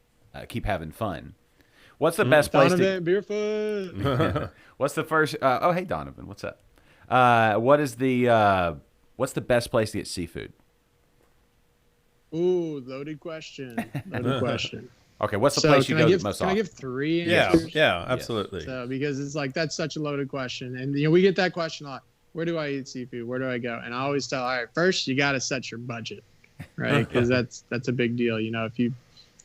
Keep having fun. What's the best place Donovan, Beerfoot. What's the first? Oh, hey Donovan, what's up? What's the best place to get seafood? Ooh, loaded question. Okay, what's the place you go most often? Can I give 3 answers? Yeah, absolutely. So, because it's like, that's such a loaded question. And we get that question a lot. Where do I eat seafood? Where do I go? And I always tell, all right, first you got to set your budget, right? Because that's a big deal. If you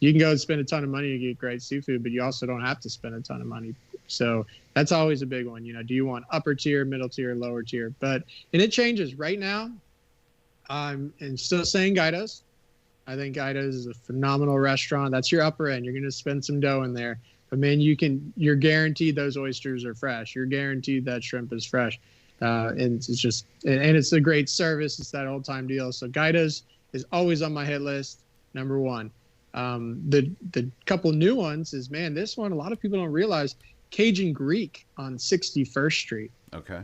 can go and spend a ton of money to get great seafood, but you also don't have to spend a ton of money. So that's always a big one. Do you want upper tier, middle tier, lower tier? And it changes. Right now, I'm still saying Guido's. I think Guido's is a phenomenal restaurant. That's your upper end. You're going to spend some dough in there. But man, you're guaranteed those oysters are fresh. You're guaranteed that shrimp is fresh. And it's a great service. It's that old time deal. So Guido's is always on my hit list. Number 1. The couple new ones is, man, this one, a lot of people don't realize, Cajun Greek on 61st Street. Okay.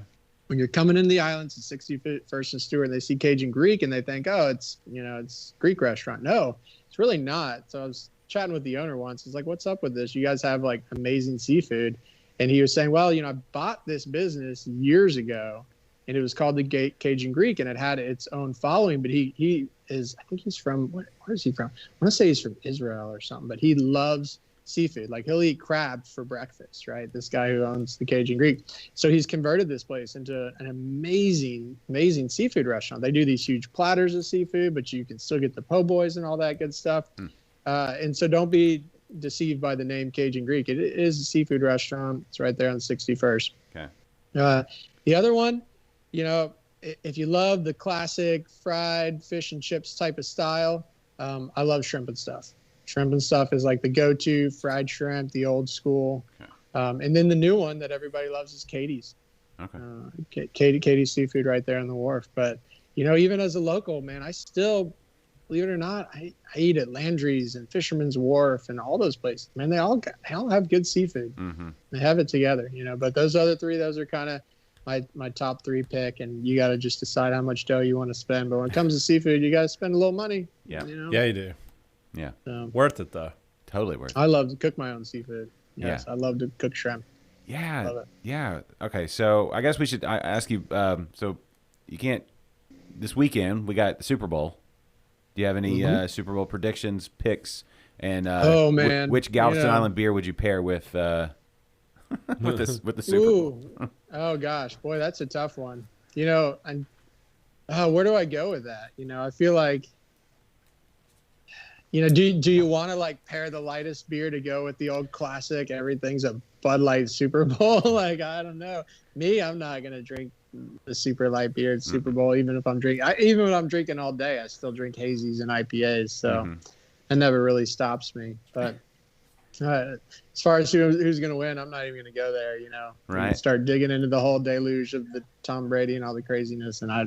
When you're coming in the islands at 61st and Stewart, they see Cajun Greek and they think, oh, it's Greek restaurant. No, it's really not. So I was chatting with the owner once. He's like, what's up with this? You guys have like amazing seafood. And he was saying, well, I bought this business years ago, and it was called the Cajun Greek, and it had its own following. But he is, I think he's from, where is he from? I want to say he's from Israel or something, but he loves seafood. Like, he'll eat crab for breakfast, right? This guy who owns the Cajun Greek. So he's converted this place into an amazing, amazing seafood restaurant. They do these huge platters of seafood, but you can still get the po' boys and all that good stuff. And so don't be deceived by the name Cajun Greek. It is a seafood restaurant. It's right there on 61st. Okay. The other one, if you love the classic fried fish and chips type of style, I love Shrimp and Stuff. Shrimp and Stuff is like the go-to fried shrimp, the old school. Okay. And then the new one that everybody loves is Katie's. Okay. Katie's Seafood right there on the wharf. But, even as a local, man, I still, believe it or not, I eat at Landry's and Fisherman's Wharf and all those places. Man, they all have good seafood. They have it together, But those other 3, those are kind of my top 3 pick, and you got to just decide how much dough you want to spend. But when it comes to seafood, you got to spend a little money. Yeah. Yeah, you do. Yeah. Worth it, though. Totally worth it. I love to cook my own seafood. Yes, I love to cook shrimp. Yeah. Love it. Yeah. Okay, so I guess we should ask you, so you can't, this weekend, we got the Super Bowl. Do you have any Super Bowl predictions, picks, and oh man, which Galveston Island beer would you pair with with the Super Bowl? Oh gosh, boy, that's a tough one. Where do I go with that? I feel like Do you want to like pair the lightest beer to go with the old classic? Everything's a Bud Light Super Bowl. Like, I don't know. Me, I'm not gonna drink the super light beer at Super Bowl, even if I'm drinking. Even when I'm drinking all day, I still drink hazies and IPAs. So it never really stops me. But as far as who's gonna win, I'm not even gonna go there. Right. Start digging into the whole deluge of the Tom Brady and all the craziness, and I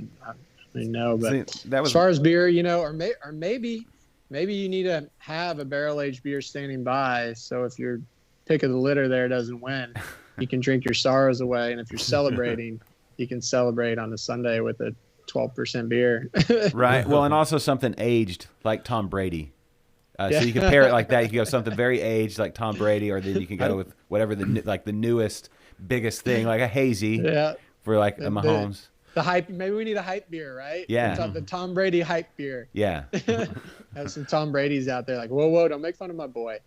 mean, no. But See, that was as far as beer, or maybe you need to have a barrel-aged beer standing by, so if your pick of the litter there doesn't win, you can drink your sorrows away. And if you're celebrating, you can celebrate on a Sunday with a 12% beer. right. Well, and also something aged like Tom Brady. So you can pair it like that. You can go something very aged like Tom Brady, or then you can go with whatever the newest, biggest thing, like a hazy for like a Mahomes. The hype. Maybe we need a hype beer, right? Yeah. The Tom Brady hype beer. Yeah. Have some Tom Brady's out there like, whoa, don't make fun of my boy.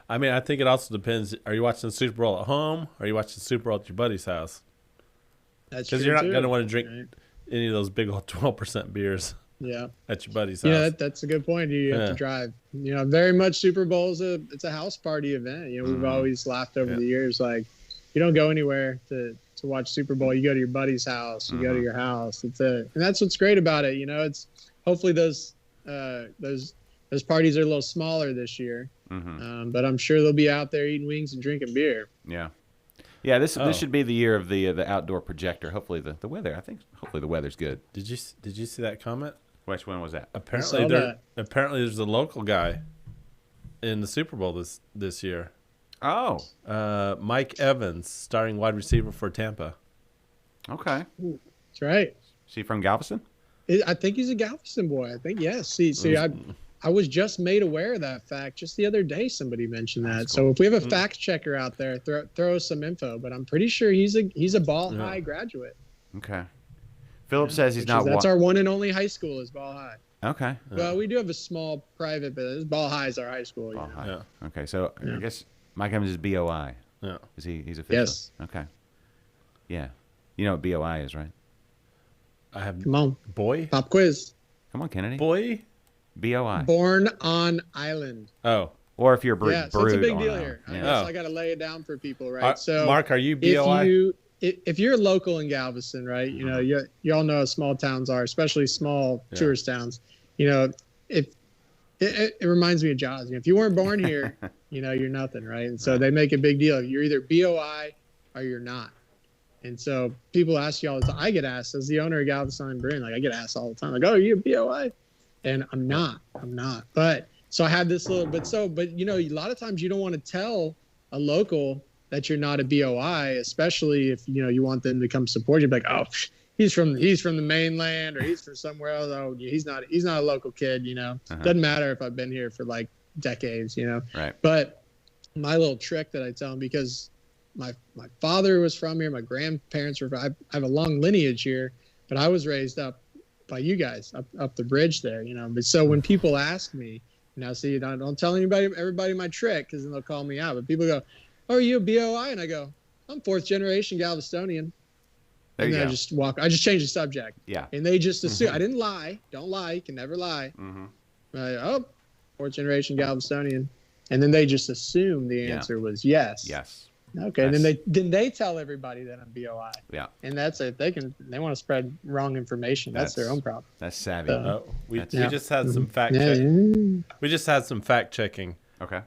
I mean, I think it also depends. Are you watching the Super Bowl at home, or are you watching the Super Bowl at your buddy's house? That's true. Because you're not going to want to drink right. any of those big old 12% beers at your buddy's house. Yeah, that's a good point. You have to drive. Very much Super Bowl's it's a house party event. We've always laughed over the years, like, you don't go anywhere to watch Super Bowl. You go to your buddy's house. You go to your house. And that's what's great about it. It's hopefully those parties are a little smaller this year. But I'm sure they'll be out there eating wings and drinking beer. Yeah. Yeah, this should be the year of the outdoor projector. Hopefully the weather. Hopefully the weather's good. Did you see that comment? Which one was that? Apparently there's a local guy in the Super Bowl this year. Oh. Mike Evans, starting wide receiver for Tampa. Okay. That's right. Is he from Galveston? I think he's a Galveston boy. I think, yes. See, I was just made aware of that fact just the other day. Somebody mentioned that. Cool. So if we have a fact checker out there, throw us some info. But I'm pretty sure he's a Ball High graduate. Okay. Philip says he's not. That's our one and only high school is Ball High. Okay. Well, we do have a small private, but Ball High is our high school. Ball High. Yeah. Okay, so I guess Mike Evans is BOI. Yeah. Is he's official? Yes. Okay. Yeah. You know what BOI is, right? I have. Come on. Boy. Pop quiz. Come on, Kennedy. Boy. BOI. Born on island. Oh. Or if you're brewed so it's a big deal island. here. Yeah. I got to lay it down for people, right? So Mark, are you BOI? If you're local in Galveston, right? You all know how small towns are, especially small tourist towns. If it reminds me of Jaws. If you weren't born here, you're nothing, right? And so they make a big deal. You're either BOI or you're not. And so people ask you all the time. I get asked as the owner of Galveston Brewing, like I get asked all the time, like, "Oh, are you a BOI?" And I'm not. But so I had this little. But a lot of times you don't want to tell a local that you're not a BOI, especially if you want them to come support you. Like, oh, he's from the mainland or he's from somewhere else. Oh, he's not a local kid. Doesn't matter if I've been here for like decades. Right. But my little trick that I tell them, because my father was from here, my grandparents were. I have a long lineage here, but I was raised up by you guys up the bridge there. But so when people ask me now, see, don't tell everybody my trick, because then they'll call me out. But people go, "Oh, are you a BOI?" And I go, "I'm fourth generation Galvestonian." There you go. I just change the subject. Yeah. And they just assume. I didn't lie. Don't lie. You can never lie. Fourth generation Galvestonian. And then they just assume the answer was yes. Yes. Okay. And then they tell everybody that I'm BOI. Yeah. And that's it. They want to spread wrong information. That's their own problem. That's savvy. We just had some fact checking. We just had some fact checking. Okay.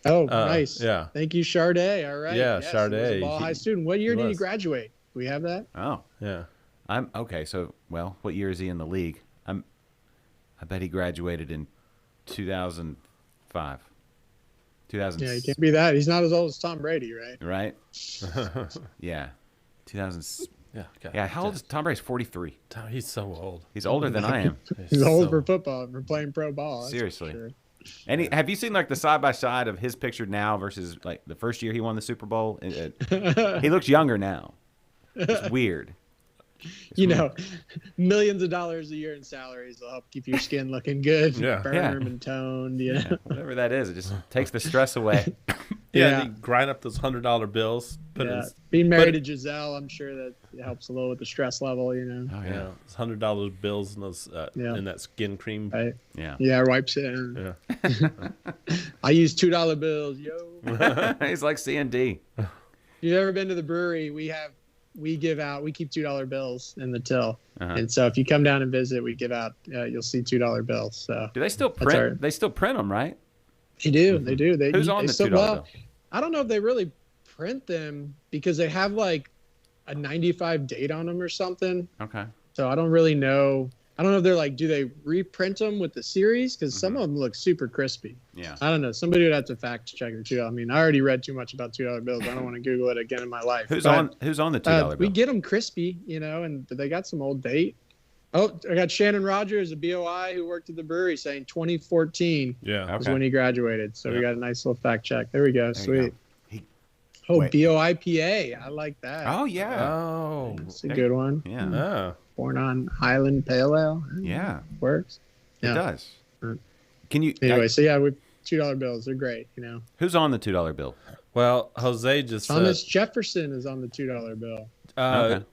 Oh, nice. Yeah. Thank you, Charday. All right. Yeah, yes, Charday. He was a Ball High student. What year did he graduate? Do we have that? Oh. Yeah. I'm okay. So, what year is he in the league? I bet he graduated in 2005. 2000. Yeah, he can't be that. He's not as old as Tom Brady, right? Right. Yeah. 2000. Yeah. God, yeah. How old is Tom Brady's 43? He's so old. He's older than I am. He's old for football, for playing pro ball. Seriously. Sure. And have you seen like the side by side of his picture now versus like the first year he won the Super Bowl? He looks younger now. It's weird. Millions of dollars a year in salaries will help keep your skin looking good, firm and toned. Whatever that is, it just takes the stress away. Yeah, you grind up those $100 bills. Being married to Giselle, I'm sure that it helps a little with the stress level, you know. Oh, Yeah, those $100 bills and those in that skin cream. Right. Yeah. Yeah, wipes it in. Yeah. I use $2 bills, yo. He's like C&D. If you've ever been to the brewery, we keep $2 bills in the till. And so if you come down and visit, we give out, you'll see $2 bills. So Do they still print? They still print them, right? They do. They do. Who's on the $2 bill? I don't know if they really print them because they have like a 95 date on them or something. Okay. So I don't really know. I don't know if they're like, do they reprint them with the series? Because some of them look super crispy. Yeah. I don't know. Somebody would have to fact check it too. I mean, I already read too much about $2 bills. I don't want to Google it again in my life. Who's on the $2 bill? We get them crispy, you know, and they got some old date. Oh, I got Shannon Rogers, a BOI who worked at the brewery, saying 2014 was when he graduated. So we got a nice little fact check. There we go. Sweet. BOIPA. I like that. Oh, yeah. Oh. That's a good one. Yeah. Oh. Born on Highland Pale Ale. Yeah. Works. It does. Can you... Anyway, so yeah, with $2 bills, they're great, you know. Who's on the $2 bill? Well, Jose just Thomas Jefferson is on the $2 bill. Okay.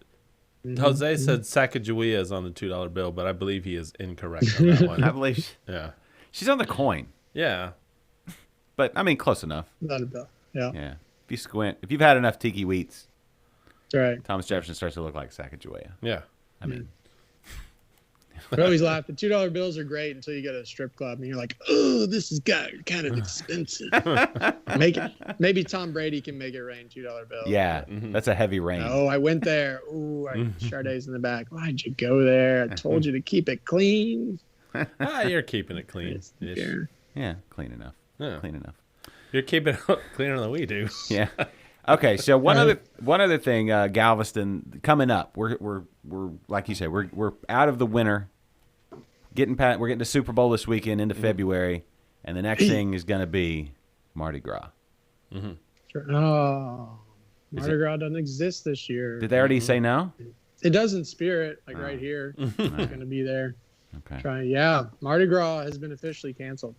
Jose said Sacagawea is on the $2 bill, but I believe he is incorrect on that one. I believe she's on the coin. Yeah. But, I mean, close enough. Not a bill. Yeah. Yeah. If you squint, if you've had enough tiki wheats, That's right. Thomas Jefferson starts to look like Sacagawea. Yeah. I mean... I always laugh. The $2 bills are great until you go to a strip club and you're like, oh, this is kind of expensive. Maybe Tom Brady can make it rain $2 bills. Yeah, that's a heavy rain. Oh, I went there. Ooh, Chardonnay's in the back. Why'd you go there? I told you to keep it clean. You're keeping it clean. Yeah, clean enough. Yeah. Clean enough. You're keeping it cleaner than we do. Yeah. Okay, so one other thing, Galveston coming up. We're like you said, we're out of the winter. We're getting to Super Bowl this weekend into February, and the next thing is going to be Mardi Gras. Oh, Mardi Gras doesn't exist this year. Did they already say no? It does in spirit, like right here. It's going to be there. Okay. Mardi Gras has been officially canceled.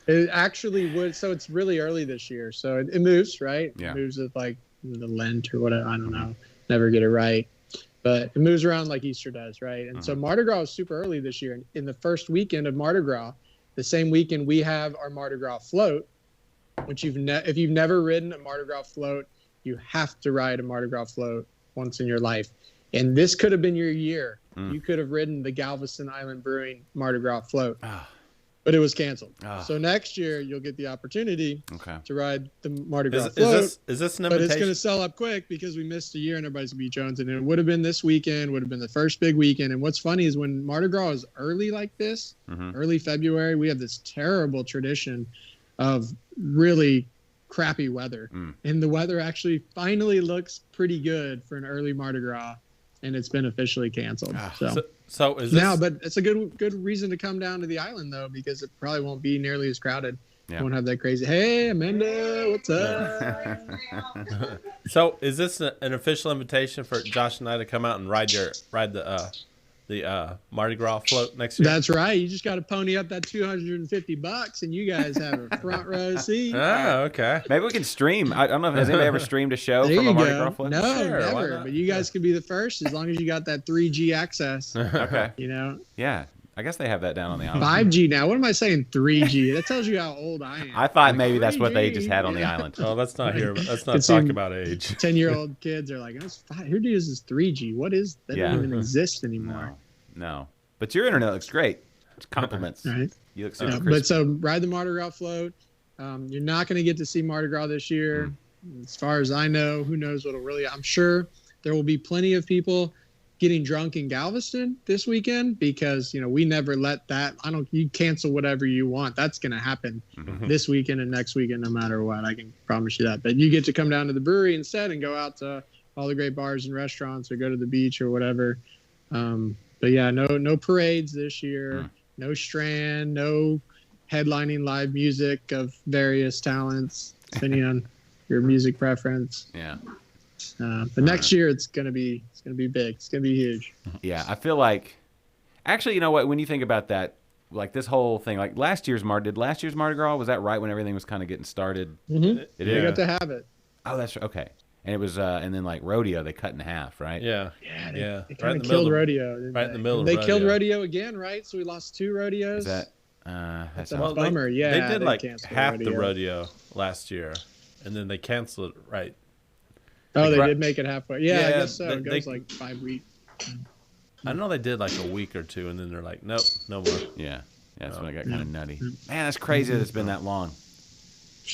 It actually would. So it's really early this year. So it moves, right? Yeah. It moves with like the Lent or whatever. I don't know. Never get it right. But it moves around like Easter does, right? And so Mardi Gras was super early this year. In the first weekend of Mardi Gras, the same weekend we have our Mardi Gras float, which if you've never ridden a Mardi Gras float, you have to ride a Mardi Gras float once in your life. And this could have been your year. You could have ridden the Galveston Island Brewing Mardi Gras float. But it was canceled. So next year you'll get the opportunity to ride the Mardi Gras float. Is this an but invitation? it's going to sell up quick because we missed a year and everybody's going to be jonesing. And it would have been this weekend, would have been the first big weekend. And what's funny is when Mardi Gras is early like this, early February, we have this terrible tradition of really crappy weather. And the weather actually finally looks pretty good for an early Mardi Gras. And it's been officially canceled. So is this... but it's a good reason to come down to the island though, because it probably won't be nearly as crowded. Yeah. Won't have that crazy. Hey, Amanda, what's up? So is this an official invitation for Josh and I to come out and ride the Mardi Gras float next year? That's right. You just got to pony up that $250, and you guys have a front row seat. Oh, okay. Maybe we can stream. I don't know if has anybody ever streamed a show there from a Mardi go. Gras float. No, sure, never. But you guys could be the first as long as you got that 3G access. Okay. You know. Yeah. I guess they have that down on the island. 5G now. What am I saying? 3G. That tells you how old I am. I thought maybe that's what they just had on the island. Oh, let's not hear. Let's not talk about age. 10-year-old kids are like, who uses 3G? What is that? Doesn't even exist anymore. No. But your internet looks great. It's compliments. Right. You look super But so ride the Mardi Gras float. You're not going to get to see Mardi Gras this year. As far as I know, who knows what'll really. I'm sure there will be plenty of people getting drunk in Galveston this weekend because we never let that. You cancel whatever you want. That's going to happen this weekend and next weekend, no matter what. I can promise you that. But you get to come down to the brewery instead and go out to all the great bars and restaurants or go to the beach or whatever. But yeah, no parades this year, no Strand, no headlining live music of various talents, depending on your music preference. Yeah. But next year it's gonna be big. It's gonna be huge. Yeah, I feel like, actually, you know what? When you think about that, like this whole thing, like last year's Mardi Gras, was that right when everything was kind of getting started? Mm-hmm. It You is? got to have it. Oh, that's okay. And it was, and then like rodeo, they cut in half, right? Yeah. They Right kind in of the killed middle of- rodeo. Didn't right in the middle of They rodeo. killed rodeo again, right? So we lost 2 rodeos. Is that, That's that's a Well, bummer. they Yeah, did they like canceled half the rodeo last year, and then they canceled it. Right. Oh, they gra- did make it halfway. Yeah, I Yeah, guess so. they- It goes they- like 5 weeks. I know they did like a week or 2, and then they're like, nope, no more. yeah. That's when it got kind of nutty. Man, that's crazy that it's been that long.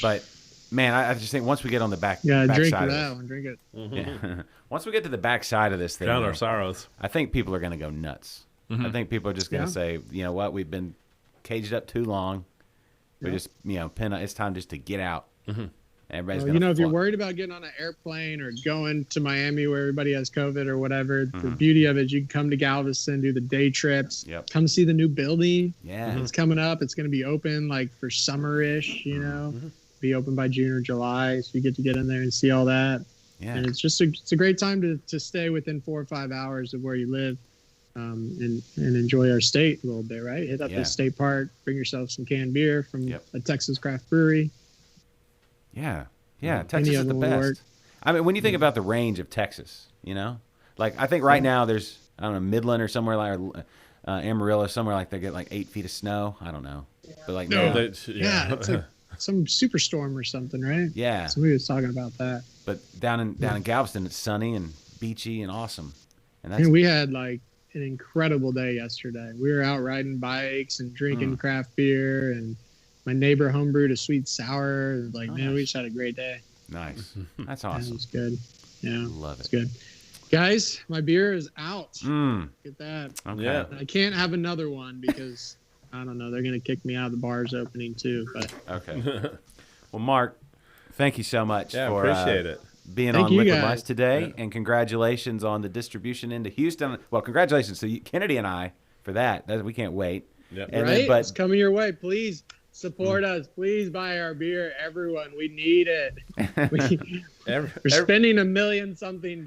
But man, I just think once we get on the back Yeah, drink side that of one. Drink it. this, yeah. Once we get to the back side of this thing, Drown though, our sorrows. I think people are going to go nuts. I think people are just going to Yeah. say, you know what, we've been caged up too long. We just, it's time just to get out. Everybody's Well, going to if you're worried about getting on an airplane or going to Miami where everybody has COVID or whatever, Mm-hmm. the beauty of it is you can come to Galveston, do the day trips, Yep. come see the new building. Yeah. It's coming up. It's going to be open like for summer-ish, be open by June or July. So you get to get in there and see all that. Yeah. And it's just it's a great time to stay within 4 or 5 hours of where you live and enjoy our state a little bit, right? Hit up Yeah. the state park, bring yourself some canned beer from Yep. a Texas craft brewery. Yeah. Yeah. Any Texas is of the them will work. best. I mean, when you think about the range of Texas, like I think right now there's, I don't know, Midland or somewhere like Amarillo, somewhere like they get like 8 feet of snow. I don't know. But like, No. now- Yeah, it's like some superstorm or something, right? yeah. Somebody was talking about that. But down in Galveston, it's sunny and beachy and awesome. And that's, And we had like an incredible day yesterday. We were out riding bikes and drinking craft beer, and my neighbor homebrewed a sweet sour. It was like, man, we just had a great day. nice. That's Yeah, it awesome. was good. Yeah, Love it's it. good. Guys, my beer is out. Mm. Get that. Okay. Yeah. I can't have another one because I don't know. They're gonna kick me out of the bar's opening too. But Okay. Well, Mark, thank you so much Yeah, for appreciate it. being Thank on you, Liquid guys. Lights today, and congratulations on the distribution into Houston. Well, congratulations to Kennedy and I for that. We can't wait. Yep. And right, then, it's coming your way. Please support us. Please buy our beer, everyone. We need it. We're spending $1 million something.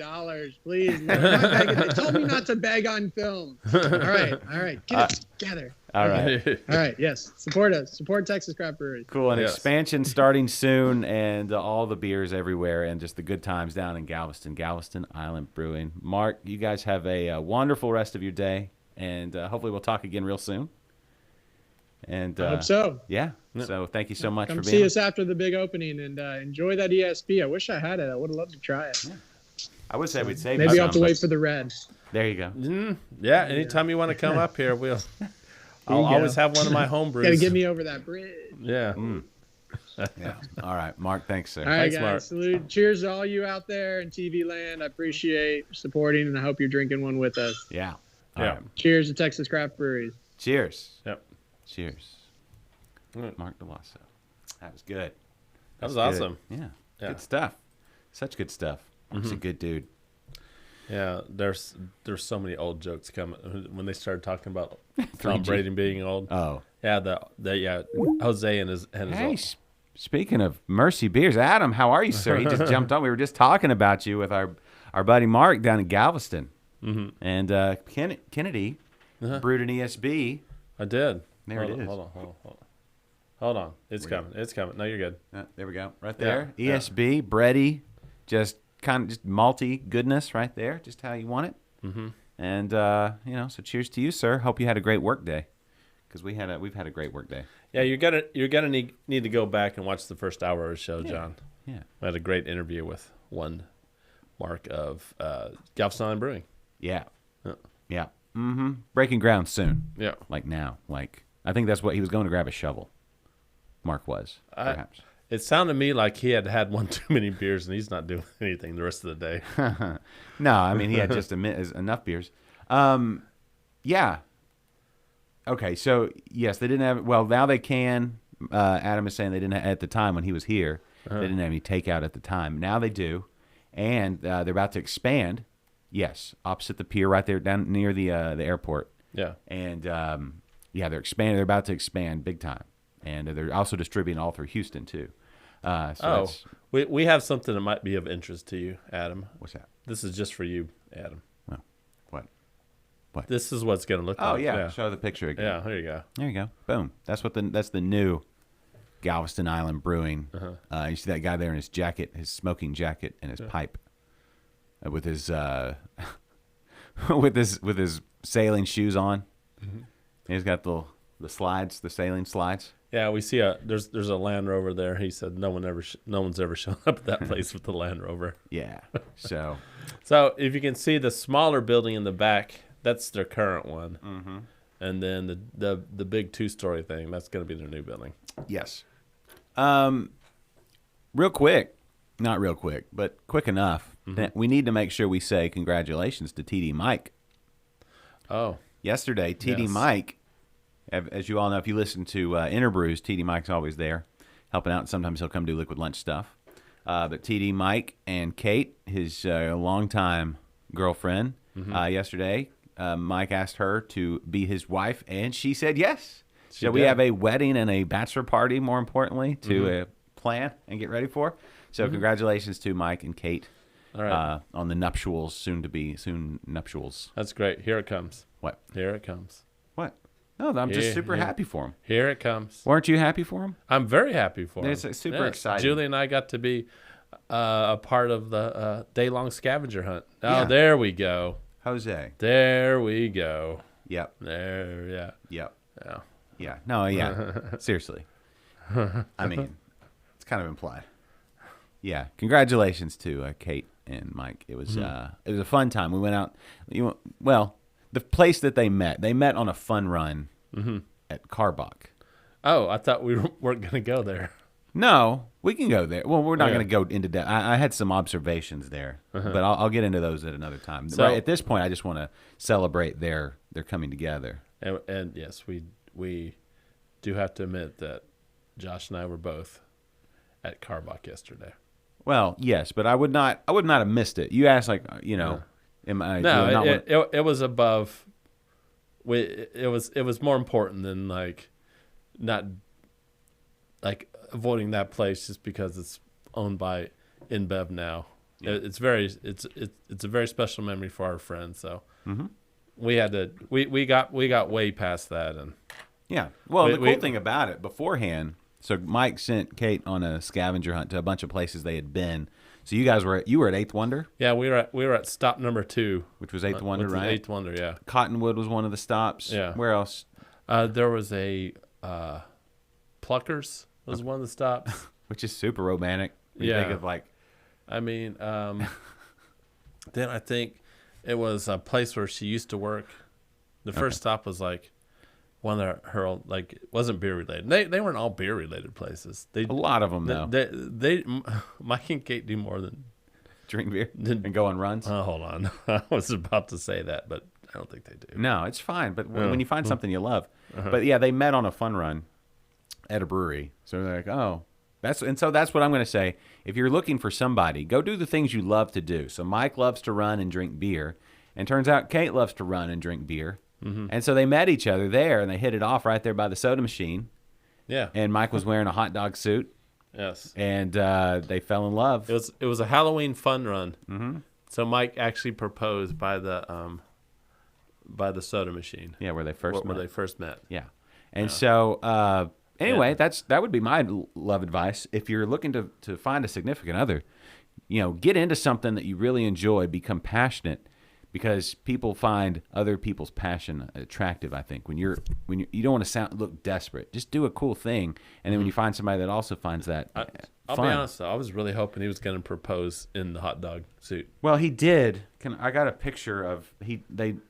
Please, we're not begging. They told me not to beg on film. All right, get it together. all right. All right, yes, support us. Support Texas Craft Brewery. Cool. An Yes. expansion starting soon, and all the beers everywhere, and just the good times down in Galveston Island Brewing. Mark, you guys have a wonderful rest of your day, and hopefully we'll talk again real soon. And I hope so. Yeah. So thank you so much Come for see being. us after the big opening and enjoy that ESP. I wish I had it. I would have loved to try it. I would say we'd save Maybe you I'll have to some, wait but for the red. there you go. Yeah, anytime you want to come up here, I'll you always go. have one of my home brews. Got to get me over that bridge. Yeah. Yeah. All right, Mark. Thanks, sir. All right, Thanks, guys. Mark. Salute. Cheers to all you out there in TV land. I appreciate supporting, and I hope you're drinking one with us. Yeah. All Yeah. right. Cheers to Texas Craft Breweries. Cheers. Yep. Cheers. Mark Dell'Osso. That was good. That was That's good. awesome. Yeah. Yeah. Good stuff. Such good stuff. Mark's a good dude. Yeah, there's so many old jokes coming when they started talking about Tom 3G. Brady being old. Oh. Yeah, Jose and his Hey, old, speaking of Mercy Beers, Adam, how are you, sir? He just jumped on. We were just talking about you with our buddy Mark down in Galveston. Mm-hmm. And Kennedy brewed an ESB. I did. There it is. Hold on. It's coming. It's coming. No, you're good. There we go. Right there. Yeah. ESB, bready, just kind of just malty goodness right there, just how you want it. Mm-hmm. And so cheers to you, sir. Hope you had a great work day, because we've had a great work day. Yeah, you're gonna need to go back and watch the first hour of the show, John. Yeah. We had a great interview with one Mark of Galveston Island Brewing. Yeah. Yeah. Yeah. Mm-hmm. Breaking ground soon. Yeah. Like now. Like I think that's what he was going to grab a shovel. Mark was perhaps. It sounded to me like he had one too many beers and he's not doing anything the rest of the day. No, I mean he had just enough beers. Yeah. Okay, so yes, they didn't have. Well, now they can. Adam is saying they didn't have, at the time when he was here. They didn't have any takeout at the time. Now they do, and they're about to expand. Yes, opposite the pier, right there, down near the airport. Yeah. And they're expanding. They're about to expand big time, and they're also distributing all through Houston too. We have something that might be of interest to you, Adam. What's that? This is just for you, Adam. Well, what? What? This is what's going to look like. Oh, yeah. Show the picture again. Yeah, there you go. There you go. Boom. That's the new Galveston Island Brewing. You see that guy there in his jacket, his smoking jacket, and his pipe, with his with his sailing shoes on. Mm-hmm. He's got the slides, the sailing slides. Yeah, we see there's a Land Rover there. He said no one's ever shown up at that place with the Land Rover. Yeah. So if you can see the smaller building in the back, that's their current one. Mm-hmm. And then the big 2-story thing, that's going to be their new building. Yes. Real quick, not real quick, but quick enough. Mm-hmm. We need to make sure we say congratulations to TD Mike. Oh. Yesterday, TD Mike, as you all know, if you listen to Interbrews, TD Mike's always there helping out. Sometimes he'll come do liquid lunch stuff. But TD Mike and Kate, his longtime girlfriend, yesterday, Mike asked her to be his wife, and she said yes. So we have a wedding and a bachelor party, more importantly, to plan and get ready for. So congratulations to Mike and Kate on the nuptials, soon nuptials. That's great. Here it comes. What? Here it comes. What? No, I'm just super happy for him. Here it comes. Weren't you happy for him? I'm very happy for him. It's super exciting. Julie and I got to be a part of the day-long scavenger hunt. Oh, there we go. Jose. There we go. Yep. There, yeah. Yep. Yeah. Yeah. No, yeah. Seriously. I mean, it's kind of implied. Yeah. Congratulations to Kate and Mike. It was a fun time. We went out. The place that they met on a fun run at Carbach. Oh, I thought we weren't going to go there. No, we can go there. Well, we're not going to go into depth. I had some observations there, but I'll get into those at another time. So, right at this point, I just want to celebrate their coming together. And yes, we do have to admit that Josh and I were both at Carbach yesterday. Well, yes, but I would not have missed it. You asked, am I? No, it was above. It was more important than not avoiding that place just because it's owned by InBev now. Yeah. It's a very special memory for our friends. So we had to we got way past that. And yeah. Well, the cool thing about it beforehand. So Mike sent Kate on a scavenger hunt to a bunch of places they had been. So you guys were at Eighth Wonder? Yeah, we were at stop number 2, which was Eighth Wonder, right? Eighth Wonder, yeah. Cottonwood was one of the stops. Yeah. Where else? There was a Pluckers was one of the stops, which is super romantic. When you think of then I think it was a place where she used to work. The first stop was one of her it wasn't beer related. They weren't all beer related places. A lot of them though. They Mike and Kate do more than drink beer and go on runs. Oh, hold on, I was about to say that, but I don't think they do. No, it's fine. But when you find something you love, but yeah, they met on a fun run at a brewery. So they're like, oh, that's what I'm going to say. If you're looking for somebody, go do the things you love to do. So Mike loves to run and drink beer, and turns out Kate loves to run and drink beer. And so they met each other there, and they hit it off right there by the soda machine. Yeah. And Mike was wearing a hot dog suit. Yes. And they fell in love. It was a Halloween fun run. Mm-hmm. So Mike actually proposed by the soda machine. Yeah, where they first met. Yeah. And so anyway, that would be my love advice. If you're looking to find a significant other, get into something that you really enjoy, become passionate. Because people find other people's passion attractive, I think. When you don't want to look desperate, just do a cool thing, and then when you find somebody that also finds that, I'll be honest though, I was really hoping he was going to propose in the hot dog suit. Well, he did. I got a picture of he didn't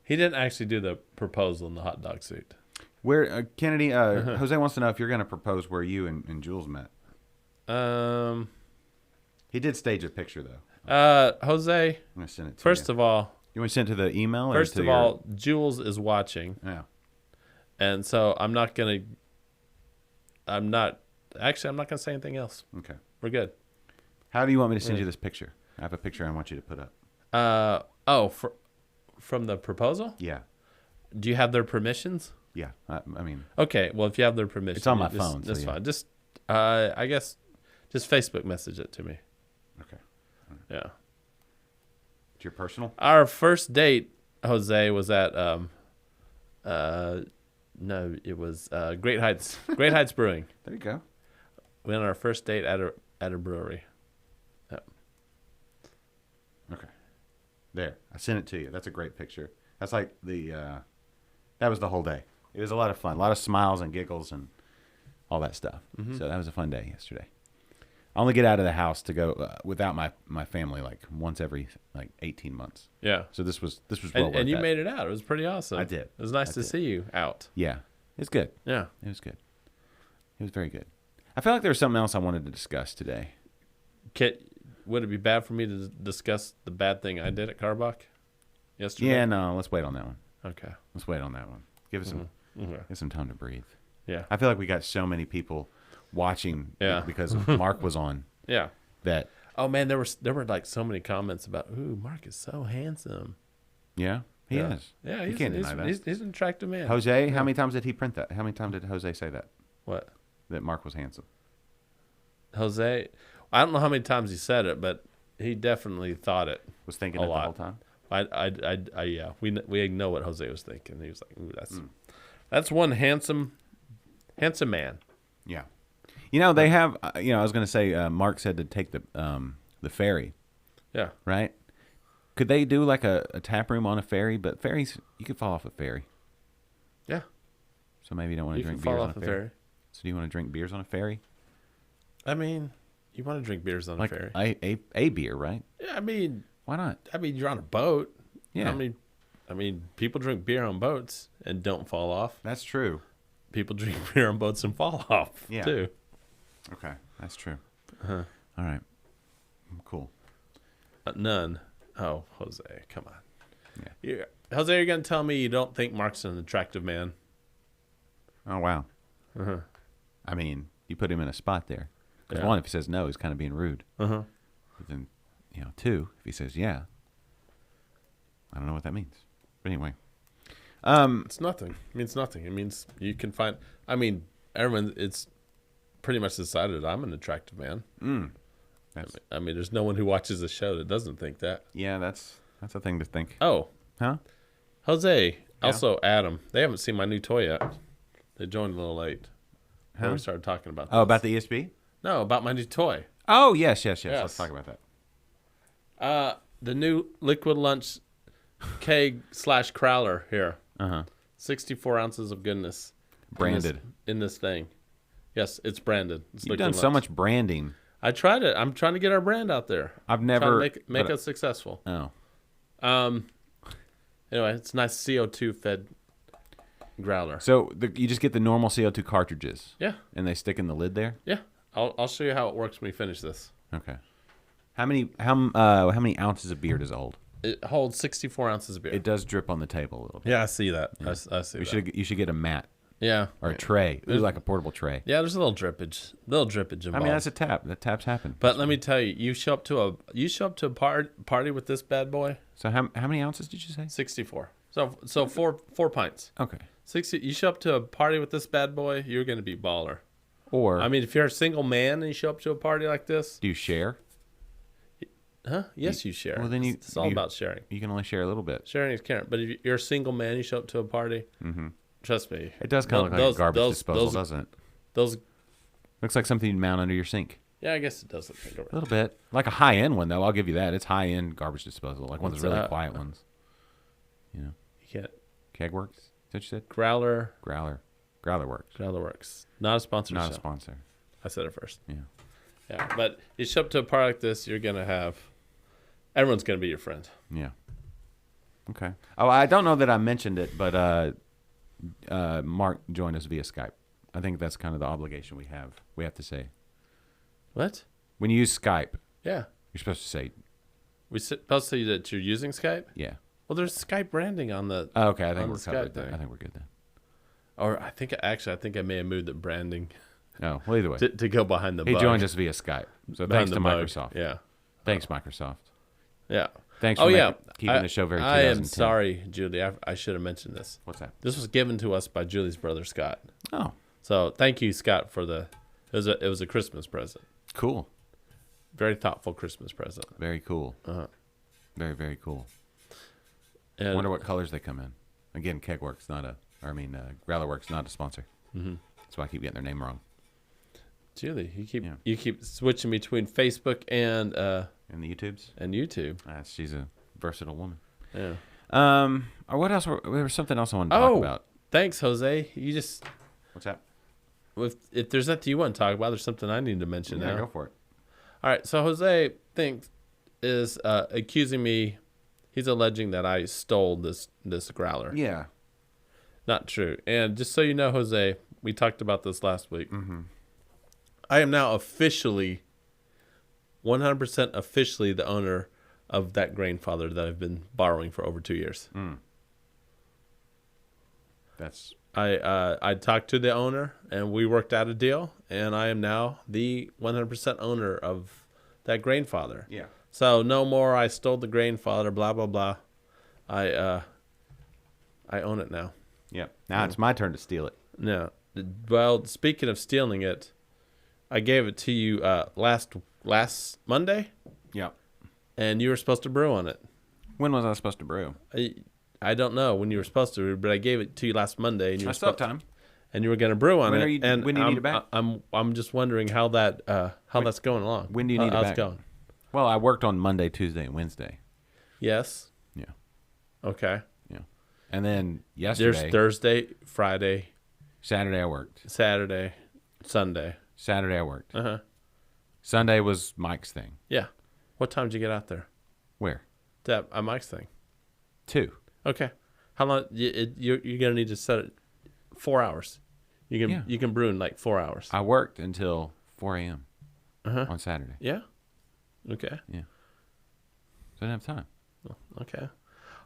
actually do the proposal in the hot dog suit. Where Kennedy Jose wants to know if you're going to propose where you and Jules met. He did stage a picture though. Jose, I'm gonna send it to first of all, you want to send it to the email? First of all, Jules is watching. Yeah. And so I'm not going to say anything else. Okay. We're good. How do you want me to send you this picture? I have a picture I want you to put up. From the proposal? Yeah. Do you have their permissions? Yeah. I mean. Okay. Well, if you have their permission, it's on my phone. That's fine. Just, I guess, just Facebook message it to me. Okay. Yeah. It's your personal? Our first date Jose was at no, it was Great Heights Brewing. There you go. We went on our first date at a brewery. Yep. Okay. There. I sent it to you. That's a great picture. That's like that was the whole day. It was a lot of fun. A lot of smiles and giggles and all that stuff. Mm-hmm. So that was a fun day yesterday. I only get out of the house to go without my family like once every like 18 months. Yeah. So this was well worth And you that. made it out. It was pretty awesome. I did. It was nice to see you out. Yeah. It's good. Yeah. It was good. It was very good. I feel like there was something else I wanted to discuss today. Would it be bad for me to discuss the bad thing I did at Carbach yesterday? Yeah, no, let's wait on that one. Okay. Let's wait on that one. Give us some time to breathe. Yeah. I feel like we got so many people watching because Mark was on. Yeah. That. Oh man, there were like so many comments about, ooh, Mark is so handsome. Yeah, he is. Yeah, you can't deny that. He's an attractive man. Jose, how many times did he print that? How many times did Jose say that? What? That Mark was handsome. Jose, I don't know how many times he said it, but he definitely thought it. Was thinking a it lot. the whole time. Yeah. We know what Jose was thinking. He was like, ooh, that's one handsome man. Yeah. You know, they have, I was going to say, Mark said to take the ferry. Yeah. Right? Could they do like a tap room on a ferry? But ferries, you could fall off a ferry. Yeah. So maybe you don't want to You drink can beers fall on off a a ferry. ferry. So do you want to drink beers on a ferry? I mean, you want to drink beers on Like a ferry. a beer, right? Yeah, I mean, Why not? you're on a boat. Yeah. I mean, people drink beer on boats and don't fall off. That's true. People drink beer on boats and fall off, too. Okay, that's true. Uh-huh. All right. Cool. None. Oh, Jose, come on. Yeah. Jose, you're going to tell me you don't think Mark's an attractive man? Oh, wow. Uh-huh. I mean, you put him in a spot there. Because Yeah. one, if he says no, he's kind of being rude. Uh-huh. But then, two, if he says yeah, I don't know what that means. But anyway. It's nothing. It means nothing. It means you can find... I mean, everyone... It's pretty much decided I'm an attractive man. I mean, there's no one who watches the show that doesn't think that. Yeah, that's a thing to think. Oh. Huh? Jose. Also, Adam. They haven't seen my new toy yet. They joined a little late. Huh? When we started talking about this. Oh, about the ESP? No, about my new toy. Oh, yes. Let's talk about that. The new Liquid Lunch keg/crowler here. 64 ounces of goodness. Branded. In this thing. Yes, it's branded. It's You've Liquid done so Lunch. much branding. I tried it. I'm trying to get our brand out there. I've never... Trying to make us successful. Oh. Anyway, it's nice CO2 fed growler. So you just get the normal CO2 cartridges? Yeah. And they stick in the lid there? Yeah. I'll show you how it works when we finish this. Okay. How many ounces of beer does it hold? It holds 64 ounces of beer. It does drip on the table a little bit. Yeah, I see that. I see that. You should get a mat Yeah. or a tray. It was like a portable tray. Yeah, there's a little drippage involved. I mean, that's a tap. The taps happen. But let me tell you, you show up to a party with this bad boy. So how many ounces did you say? 64. So four pints. Okay. 60. You show up to a party with this bad boy, you're gonna be baller. Or I mean, if you're a single man and you show up to a party like this, do you share? huh? Yes, you share. Well, then it's all about sharing. You can only share a little bit. Sharing is caring. But if you're a single man, you show up to a party. Trust me. It does kind of look like a garbage disposal, doesn't it? Those. Looks like something you'd mount under your sink. Yeah, I guess it does look like a little bit. Like a high-end one, though. I'll give you that. It's high-end garbage disposal. Like one of the really quiet ones. You can't. Kegworks? Is that what you said? Growler works. Not a sponsor. Not a sponsor. I said it first. Yeah. But you show up to a party like this, you're gonna have. Everyone's gonna be your friend. Yeah. Okay. Oh, I don't know that I mentioned it, but Mark joined us via Skype. I think that's kind of the obligation we have. We have to say. What? When you use Skype, Yeah. you're supposed to say. We're supposed to say that you're using Skype? Yeah. Well, there's Skype branding on the. Oh, okay, I think we're the covered Skype then. thing. I think we're good then. Or I think I may have moved the branding Oh, well, either way. to go behind the He bug. joined us via Skype. So Behind thanks the to bug. Microsoft. Yeah. Thanks, Microsoft. Yeah. Thanks for keeping I- the show very I 2010. am sorry, Julie. I should have mentioned this. What's that? This was given to us by Julie's brother, Scott. Oh, So thank you, Scott, for it was a Christmas present. cool. Very thoughtful Christmas present. Very cool. Uh-huh. Very, very cool. I And wonder what colors they come in. Again, Kegworks, Growlerworks, not a sponsor. Mm-hmm. That's why I keep getting their name wrong. Julie, you keep switching between Facebook and the YouTubes. and YouTube. She's a versatile woman. Yeah. Or what else? There was something else I wanted to talk about. Thanks, Jose. You just What's that? if there's nothing you want to talk about, there's something I need to mention now. Go for it. All right. So Jose is accusing me. He's alleging that I stole this growler. Yeah. Not true. And just so you know, Jose, we talked about this last week. Mm-hmm. I am now officially, 100% officially the owner of that grainfather that I've been borrowing for over 2 years. That's I talked to the owner and we worked out a deal, and I am now the 100% owner of that grainfather. yeah. So no more I stole the grainfather, blah blah blah. I own it now. Yeah. Now it's my turn to steal it. No. Well, speaking of stealing it, I gave it to you last Monday, Yeah. and you were supposed to brew on it. When was I supposed to brew? I don't know when you were supposed to, but I gave it to you last Monday, and you I were still have time. and you were going to brew on When it. are you- and when do you need it back? I'm just wondering how that's going along. When do you need it how's back? it going? Well, I worked on Monday, Tuesday, and Wednesday. Yes. Yeah. Okay. Yeah. And then yesterday, There's Thursday, Friday, Saturday I worked. Saturday, Sunday. Saturday I worked. Uh huh. Sunday was Mike's thing. Yeah. What time did you get out there? Where? That Mike's thing. 2. Okay. How long? You're gonna need to set it 4 hours. You can brew in like 4 hours. I worked until 4 a.m. Uh-huh. on Saturday. Yeah. Okay. So I didn't have time. Okay.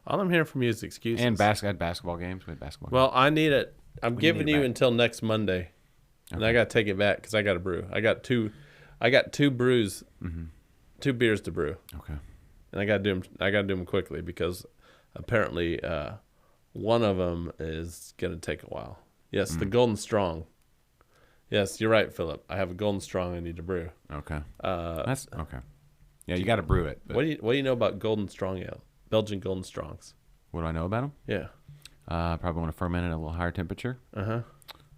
All I'm hearing from you is excuses. And I had basketball games. We had basketball Well, I need it. I'm When you giving need it you back. until next Monday, and I got to take it back because I got to brew. I got two brews, 2 beers to brew, games. Okay. and I got to do them. I got to do them quickly because apparently one of them is gonna take a while. Yes, the Golden Strong. Yes, you're right, Philip. I have a Golden Strong I need to brew. Okay. That's okay. Yeah, you got to brew it. But What do you know about Golden Strong ale? Belgian Golden Strongs. what do I know about them? Yeah. Probably want to ferment it at a little higher temperature. Uh-huh.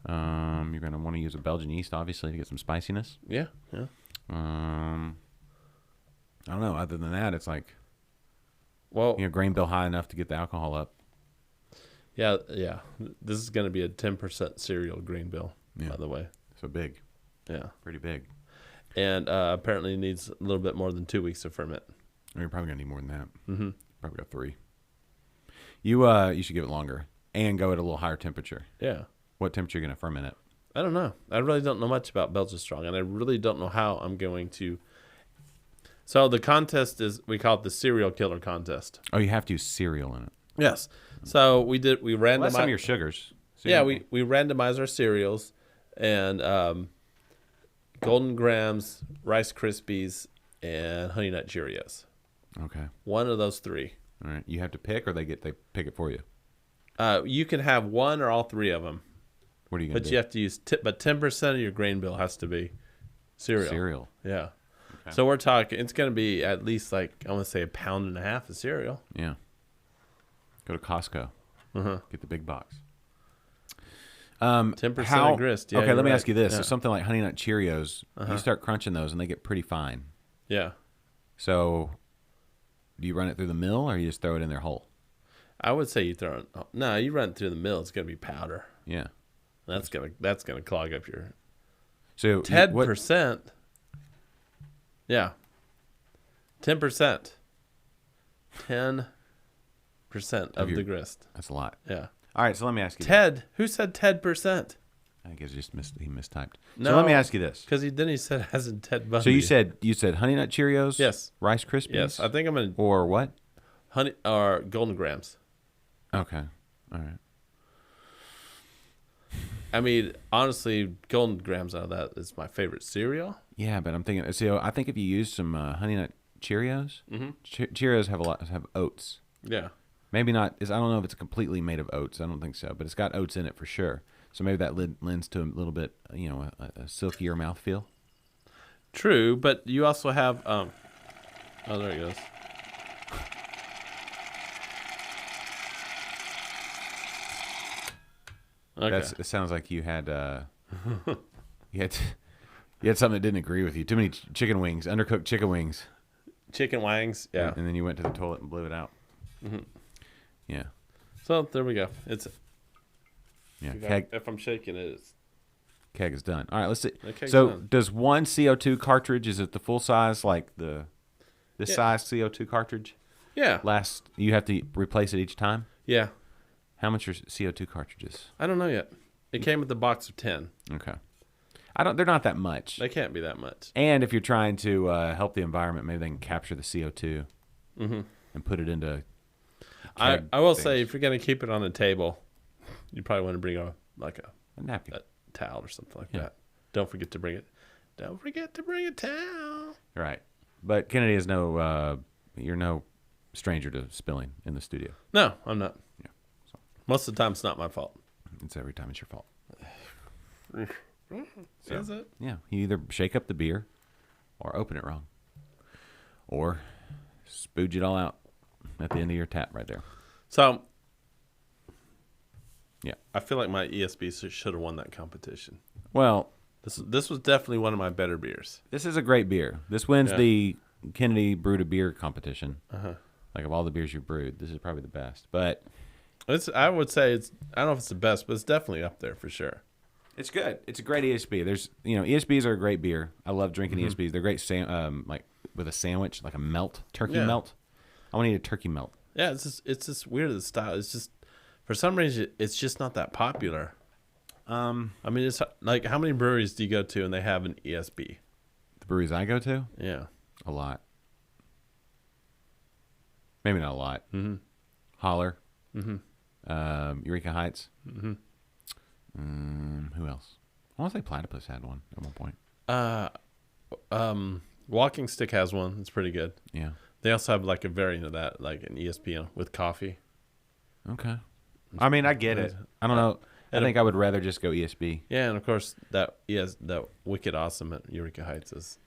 You're going to want to use a Belgian yeast, obviously, to get some spiciness. Yeah. Yeah. I don't know. Other than that, it's like, Well, grain bill high enough to get the alcohol up. yeah. This is going to be a 10% cereal grain bill, Yeah. by the way. So big. Yeah. Pretty big. And apparently needs a little bit more than 2 weeks to ferment. Or you're probably going to need more than that. Mm-hmm. Probably got 3. You should give it longer and go at a little higher temperature. Yeah. What temperature are you going to ferment it? I don't know. I really don't know much about Belgian Strong, and I really don't know how I'm going to. So the contest is, we call it the Serial Killer Contest. Oh, you have to use cereal in it. Yes. So we Well, randomized. that's some of your sugars. Yeah, we randomize our cereals, and Golden Grams, Rice Krispies, and Honey Nut Cheerios. Okay. One of those 3. All right. You have to pick, or they pick it for you. You can have one or all 3 of them, What are you going to but do? you have to use. But 10% of your grain bill has to be cereal. Cereal. Yeah. Okay. So we're talking. It's going to be at least like, I want to say 1.5 pounds of cereal. Yeah. Go to Costco. Uh-huh. Get the big box. 10% of grist. Yeah, okay, you're let me right. ask you this. Yeah. So something like Honey Nut Cheerios, Uh-huh. you start crunching those and they get pretty fine. Yeah. So do you run it through the mill or you just throw it in there whole? I would say you throw it. No, you run it through the mill. It's going to be powder. Yeah. That's gonna clog up your So 10%. Yeah. 10%. 10% of the grist. That's a lot. Yeah. All right, so let me ask you Ted. Who said 10%? this. I think he mistyped. No. So let me ask you this. Because he said as in Ted Bundy. So you said Honey Nut Cheerios? Yes. Rice Krispies? Yes. I think I'm gonna Or what? honey or Golden Grams. Okay. All right. I mean, honestly, Golden Grams out of that is my favorite cereal. Yeah, but I'm thinking. So I think if you use some Honey Nut Cheerios, Cheerios have oats. Yeah. Maybe not. I don't know if it's completely made of oats. I don't think so, but it's got oats in it for sure. So maybe that lends to a little bit, a silkier mouthfeel. True, but you also have oh, there it goes. Okay. It sounds like you had you had something that didn't agree with you. Too many chicken wings, undercooked chicken wings. Chicken wangs. Yeah. And then you went to the toilet and blew it out. Mm-hmm. Yeah. So there we go. It's Yeah. if I'm shaking it, it's Keg is done. All right, let's see. The keg's So done. does one CO2 cartridge, is it the full size, like this Yeah. size CO2 cartridge? yeah. You have to replace it each time? Yeah. How much are CO2 cartridges? I don't know yet. It came with a box of 10. Okay. They're not that much. They can't be that much. And if you're trying to help the environment, maybe they can capture the CO2 Mm-hmm. and put it into I keg will things. say, if you're going to keep it on the table, you probably want to bring a napkin. towel or something like Yeah. that. Don't forget to bring it. Don't forget to bring a towel. Right. But Kennedy is you're no stranger to spilling in the studio. No, I'm not. Yeah. Most of the time, it's not my fault. It's every time it's your fault. Is it? Yeah. You either shake up the beer or open it wrong. Or spooge it all out at the end of your tap right there. So, Yeah. I feel like my ESB should have won that competition. Well, This was definitely one of my better beers. this is a great beer. This wins Yeah. the Kennedy Brewed a Beer competition. Uh-huh. Like, of all the beers you've brewed, this is probably the best. But I would say I don't know if it's the best, but it's definitely up there for sure. it's good. It's a great ESB. ESBs are a great beer. I love drinking ESBs. They're great, like with a sandwich, like a turkey Yeah. melt. I want to eat a turkey melt. Yeah, it's just weird, the style. It's just, for some reason, it's just not that popular. I mean, it's like, how many breweries do you go to and they have an ESB? The breweries I go to, Yeah. a lot. Maybe not a lot. Mm-hmm. Holler. Mm-hmm. Eureka Heights. Mm-hmm. Who else? I want to say Platypus had one at one point. Walking Stick has one. It's pretty good. Yeah. They also have like a variant of that, like an ESP with coffee. Okay. I mean, I get it. I don't know. I think I would rather just go ESB. Yeah, and of course that Wicked Awesome at Eureka Heights is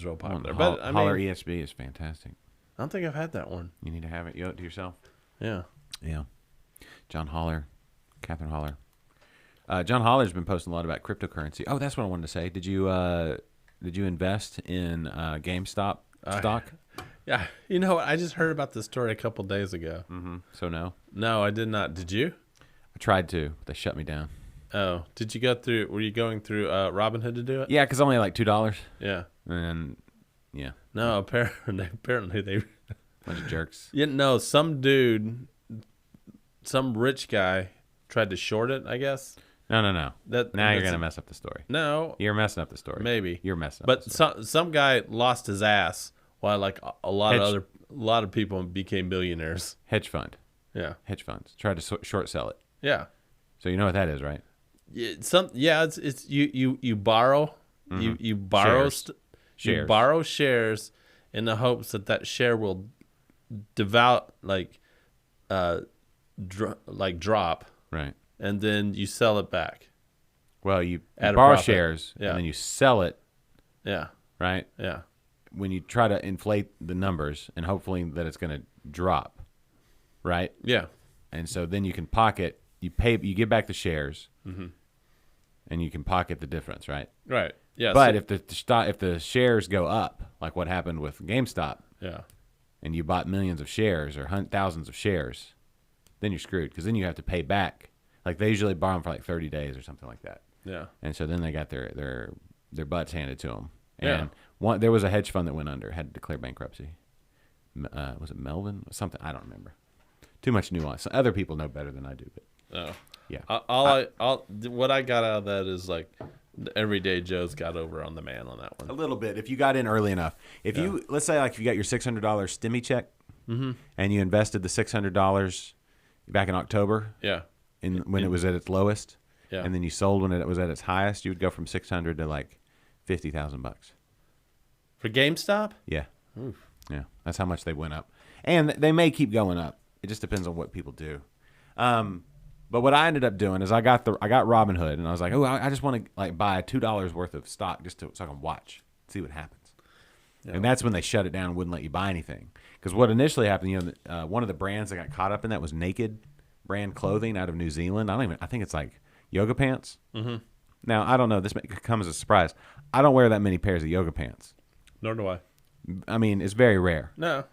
real popular. But I mean, Holler ESB is fantastic. I don't think I've had that one. You need to have it. You owe it to yourself. Yeah. Yeah. John Holler, Catherine Holler. John Holler's been posting a lot about cryptocurrency. Oh, that's what I wanted to say. Did you invest in GameStop stock? Yeah. You know what? I just heard about this story a couple days ago. Mm-hmm. So no. No, I did not. Did you? I tried to, but they shut me down. Oh, did you go through? Were you going through Robinhood to do it? Yeah, because only like $2. Yeah. And yeah, No, apparently they. bunch of jerks. Yeah, no, some dude, some rich guy tried to short it, I guess. No. Now you're gonna mess up the story. No, You're messing up the story. maybe You're messing up. But the story. some guy lost his ass while like a lot of people became billionaires. Hedge fund. Yeah, Hedge funds tried to short sell it. yeah. So you know what that is, right? It's you borrow you borrow Shares. you borrow shares in the hopes that share will drop, Right. and then you sell it back. Well, you At a borrow profit. shares Yeah. and then you sell it, Yeah, right? yeah, When you try to inflate the numbers and hopefully that it's going to drop, right? yeah, And so then you can pocket, you give back the shares, Mm-hmm. and you can pocket the difference, right? right. Yeah, But so- if the shares go up, like what happened with GameStop, yeah, and you bought millions of shares or thousands of shares, then you're screwed because then you have to pay back. Like they usually borrow them for like 30 days or something like that. yeah, And so then they got their butts handed to them. Yeah. And there was a hedge fund that went under, had to declare bankruptcy. Was it Melvin? Something, I don't remember. Too much nuance. Other people know better than I do, but oh. yeah. What I got out of that is like the everyday Joe's got over on the man on that A one. little bit. If you got in early enough. If Yeah. you, let's say like if you got your $600 stimmy check Mm-hmm. and you invested the $600 back in October Yeah, when it was at its lowest, yeah, and then you sold when it was at its highest, you would go from 600 to like $50,000. for GameStop. Yeah. Oof. Yeah. That's how much they went up. And they may keep going up. It just depends on what people do. But what I ended up doing is I got Robinhood, and I was like, oh, I just want to like buy $2 worth of stock so I can watch, see what happens. Yeah. And that's when they shut it down and wouldn't let you buy anything. Because what initially happened, one of the brands that got caught up in that was Naked. brand clothing out of New Zealand. I think it's like yoga pants. Mm-hmm. Now, I don't know. This may come as a surprise. I don't wear that many pairs of yoga pants. Nor do I. I mean, it's very rare. No.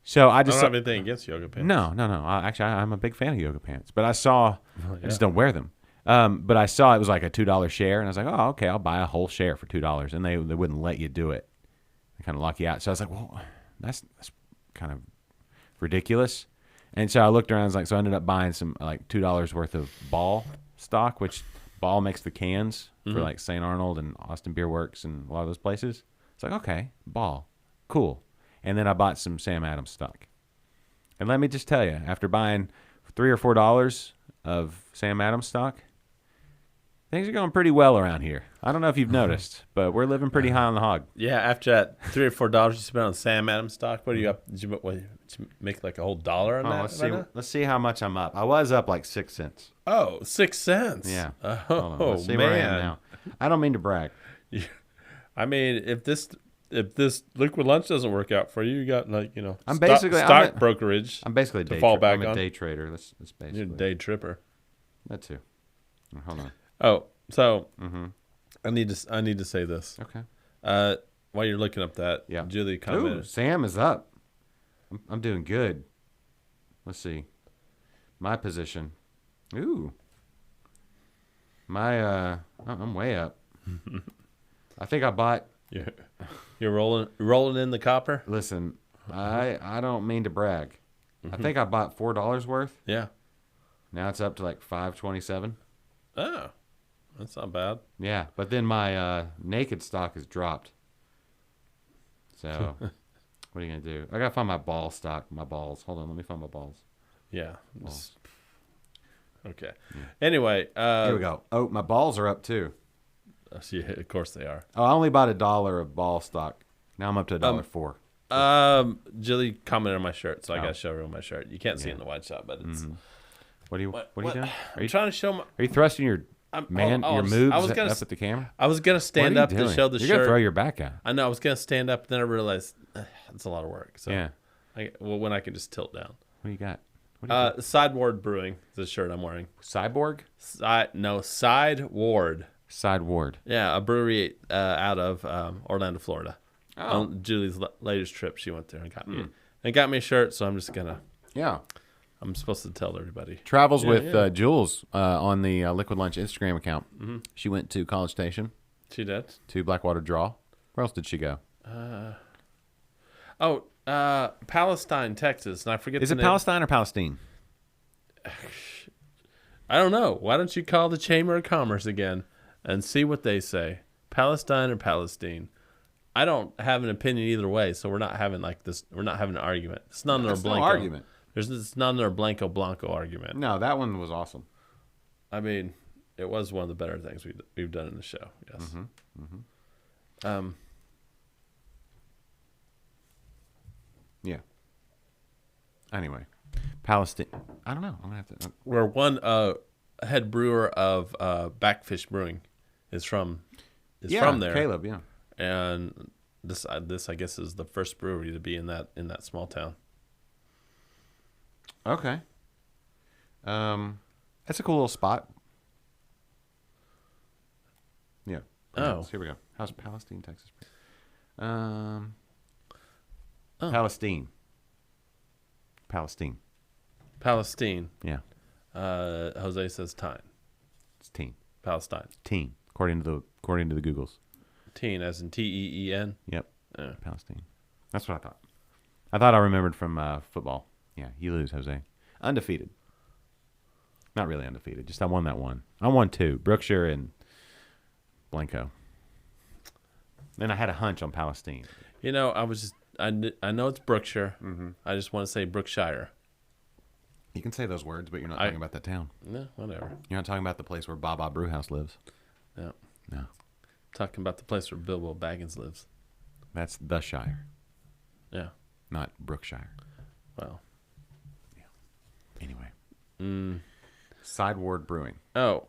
So I don't have anything against yoga pants. No. Actually, I'm a big fan of yoga pants. But I saw, I just don't wear them. But I saw it was like a $2 share, and I was like, oh, okay, I'll buy a whole share for $2. And they wouldn't let you do it. They kind of lock you out. So I was like, well, that's kind of ridiculous. And so I looked around. So I ended up buying some like $2 worth of Ball stock, which Ball makes the cans for like St. Arnold and Austin Beer Works and a lot of those places. It's like, okay, Ball, cool. And then I bought some Sam Adams stock. And let me just tell you, after buying $3 or $4 of Sam Adams stock, things are going pretty well around here. I don't know if you've noticed, but we're living pretty high on the hog. Yeah, after that $3 or $4 you spent on Sam Adams stock, what are you up? Did you make like a whole $1 on that? Let's see how much I'm up. I was up like 6 cents. Oh, 6 cents. Yeah. Oh, let's see man. where I am now. I don't mean to brag. I mean, if this liquid lunch doesn't work out for you, you got like I'm brokerage. I'm basically I'm a day trader. That's basically. You're a day tripper. That too. Hold on. Oh, so I need to say this. Okay. While you're looking up that, Julie commented. Ooh, Sam is up. I'm doing good. Let's see. My position. Ooh. I'm way up. I think I bought. You're rolling in the copper. Listen, I don't mean to brag. I think I bought $4 worth. Yeah. Now it's up to like $5.27. Oh, that's not bad. Yeah, but then my naked stock has dropped. So, what are you gonna do? I gotta find my ball stock, my balls. Hold on, let me find my balls. Yeah. Okay. Yeah. Anyway, here we go. Oh, my balls are up too. Yeah, of course they are. Oh, I only bought $1 of ball stock. Now I'm up to $1.04. Julie commented on my shirt, so I gotta show her my shirt. You can't see it in the wide shot, but it's. What are you doing? Are you trying to show my? Are you thrusting your moves up at the camera? I was gonna stand up to show the shirt. You're gonna throw your back out. I know. I was gonna stand up, then I realized it's a lot of work. So yeah. When I can just tilt down. What do you got? Sideward Brewing is the shirt I'm wearing. Cyborg? Sideward. Sideward. Yeah, a brewery out of Orlando, Florida. Oh. On Julie's latest trip, she went there and got me a shirt. So I'm just gonna. Yeah. I'm supposed to tell everybody. Travels with Jules on the Liquid Lunch Instagram account. Mm-hmm. She went to College Station. She did. To Blackwater Draw. Where else did she go? Palestine, Texas. And I forget. Is it Palestine or Palestine? I don't know. Why don't you call the Chamber of Commerce again and see what they say? Palestine or Palestine? I don't have an opinion either way, so we're not having like this. We're not having an argument. It's not another Blanco argument. It's not another Blanco argument. No, that one was awesome. I mean, it was one of the better things we've done in the show. Yes. Mm-hmm. Mm-hmm. Yeah. Anyway, Palestine. I don't know. I'm gonna have to. Where one head brewer of Backfish Brewing is from there. Caleb. Yeah. And this I guess is the first brewery to be in that small town. Okay. That's a cool little spot. Yeah. Oh. Here we go. How's Palestine, Texas? Palestine. Yeah. Jose says Tyne. It's teen. Palestine. Teen. According to the Googles. Teen as in Teen. Yep. Palestine. That's what I thought. I thought I remembered from football. Yeah, you lose, Jose. Undefeated. Not really undefeated. Just I won that one. I won two. Brookshire and Blanco. Then I had a hunch on Palestine. You know, I know it's Brookshire. Mm-hmm. I just want to say Brookshire. You can say those words, but you're not talking about that town. No, whatever. You're not talking about the place where Baba Brewhouse lives. No. No. Talking about the place where Bilbo Baggins lives. That's the Shire. Yeah. Not Brookshire. Well. Anyway. Sideward Brewing. Oh,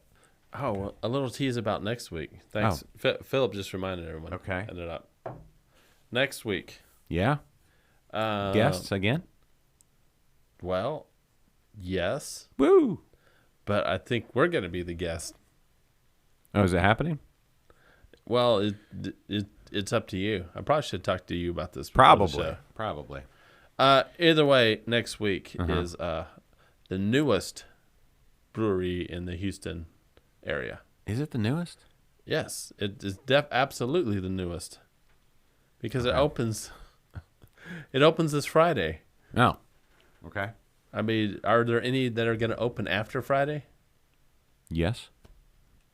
well, a little tease about next week. Thanks. Philip just reminded everyone. Okay. Ended up. Next week. Yeah? Guests again? Well, Yes, Woo! but I think we're going to be the guest. Oh, is it happening? Well, it's up to you. I probably should talk to you about this. before the show. Probably. Either way, next week is the newest brewery in the Houston area. Is it the newest? Yes, it is absolutely the newest because it opens. It opens this Friday. Oh. Okay. I mean, are there any that are going to open after Friday? Yes,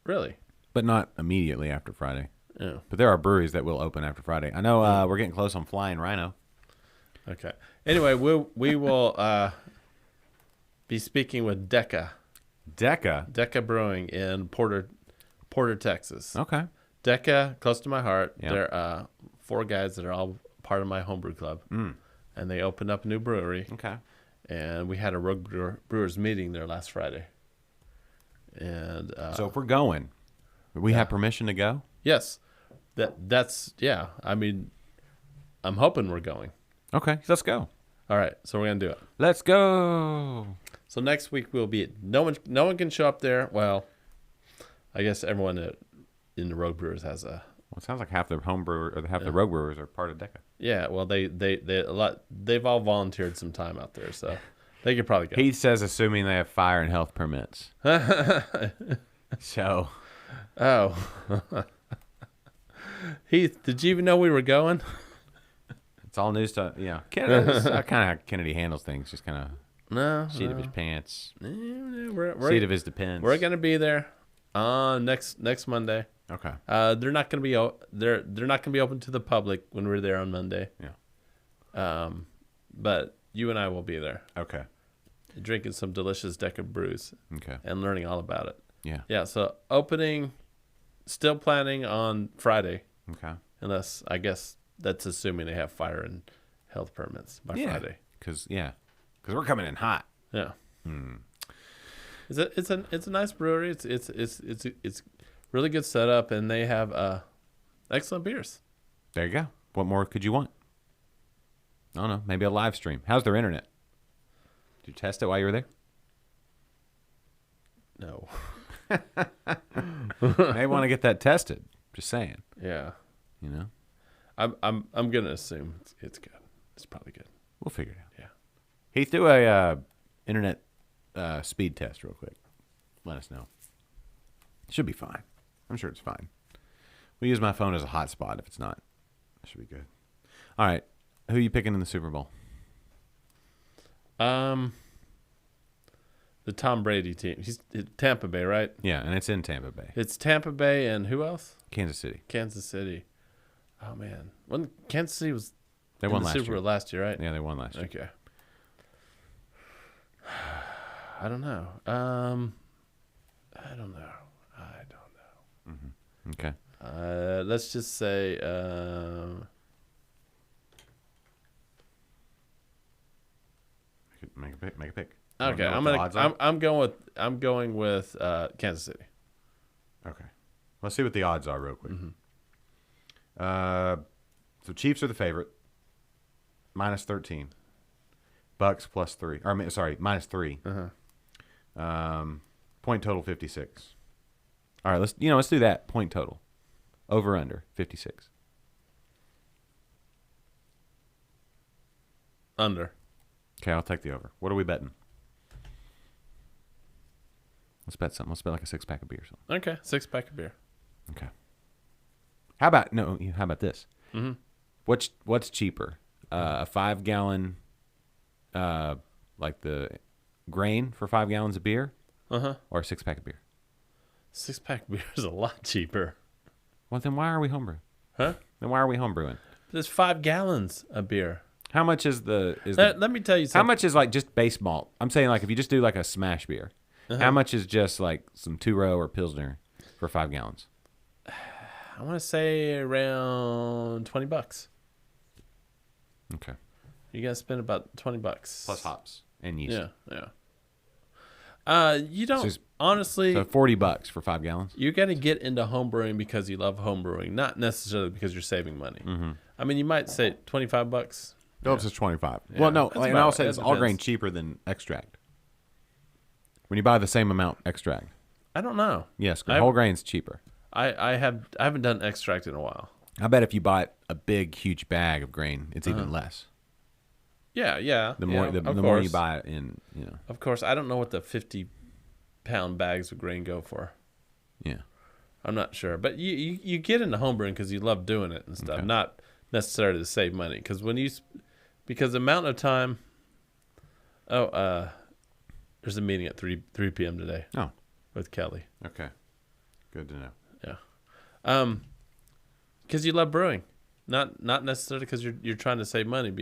Really? but not immediately after Friday. Oh, But there are breweries that will open after Friday. I know we're getting close on Flying Rhino. okay. Anyway, we will be speaking with Decca Brewing in Porter, Texas. Okay. Decca, close to my heart. Yeah. They're 4 guys that are all part of my homebrew club, and they opened up a new brewery. Okay. And we had a Rogue Brewers meeting there last Friday. And So if we're going, we have permission to go? yes, that's yeah. I mean, I'm hoping we're going. Okay, let's go. All right, so we're gonna do it. Let's go. So next week we'll be no one can show up there. Well, I guess everyone in the Rogue Brewers has a. Well, it sounds like half the home brewer or half the rogue brewers are part of Decca. Yeah, well they've all volunteered some time out there, so they could probably go. He says, assuming they have fire and health permits. So, Oh. Heath, did you even know we were going? it's all news to Kennedy. Kind of how Kennedy handles things. Just kind of No. seat of his pants, We're seat of his depends. we're gonna be there next Monday. Okay. They're not gonna be they're not gonna be open to the public when we're there on Monday. Yeah. But you and I will be there, Okay. drinking some delicious Decca brews Okay. and learning all about it. Yeah. Yeah. So opening, still planning on Friday, Okay. unless I guess that's assuming they have fire and health permits by Friday. Because we're coming in hot. Yeah. It's a nice brewery. It's really good setup, and they have excellent beers. There you go. What more could you want? I don't know. Maybe a live stream. How's their internet? Did you test it while you were there? No. May want to get that tested. Just saying. Yeah. You know, I'm gonna assume it's good. It's probably good. we'll figure it out. Yeah. He threw a internet speed test real quick. Let us know. Should be fine. I'm sure it's fine. We use my phone as a hotspot. If it's not, it should be good. All right. Who are you picking in the Super Bowl? The Tom Brady team. He's Tampa Bay, right? Yeah, and it's in Tampa Bay. It's Tampa Bay and who else? Kansas City. Kansas City. Oh man, when Kansas City was They in won the last Super year. Bowl last year, right? Yeah, they won last year. Okay. I don't know. I don't know. Okay. Let's just say Make a pick. okay. I'm going with Kansas City. Okay. Let's see what the odds are real quick. So Chiefs are the favorite. -13. Bucks +3. Or -3. Point total 56. All right, let's do that. Point total. Over under 56. Under. Okay, I'll take the over. What are we betting? Let's bet something. Let's bet like a 6-pack of beer or something. Okay, 6-pack of beer. Okay. How about this? Mm-hmm. What's cheaper? A 5-gallon, like the grain for 5 gallons of beer, or a 6-pack of beer? 6-pack of beer is a lot cheaper. Well, then why are we homebrewing? Huh? Then why are we homebrewing? There's 5 gallons of beer. How much is the? Let me tell you something. How much is like just base malt? I'm saying like if you just do like a smash beer, how much is just like some 2-row or Pilsner for 5 gallons? I want to say around $20. Okay. You gotta spend about $20 Plus hops and yeast. Yeah. You don't So honestly. So $40 for 5 gallons. You got to get into homebrewing because you love homebrewing, not necessarily because you're saving money. Mm-hmm. I mean, you might say $25. Phillips is 25. Yeah. Well, no, That's and about I'll right. say That it's all grain depends. cheaper than extract. When you buy the same amount extract. I don't know. Yes, whole grain's cheaper. I haven't done extract in a while. I bet if you bought a big, huge bag of grain, it's even less. Yeah. The more you buy it in, Of course, I don't know what the 50-pound bags of grain go for. Yeah. I'm not sure, but you get into homebrewing because you love doing it and stuff, not necessarily to save money. Because because the amount of time. There's a meeting at 3 p.m. today. Oh, with Kelly. Okay, good to know. Yeah, because you love brewing, not necessarily because you're trying to save money.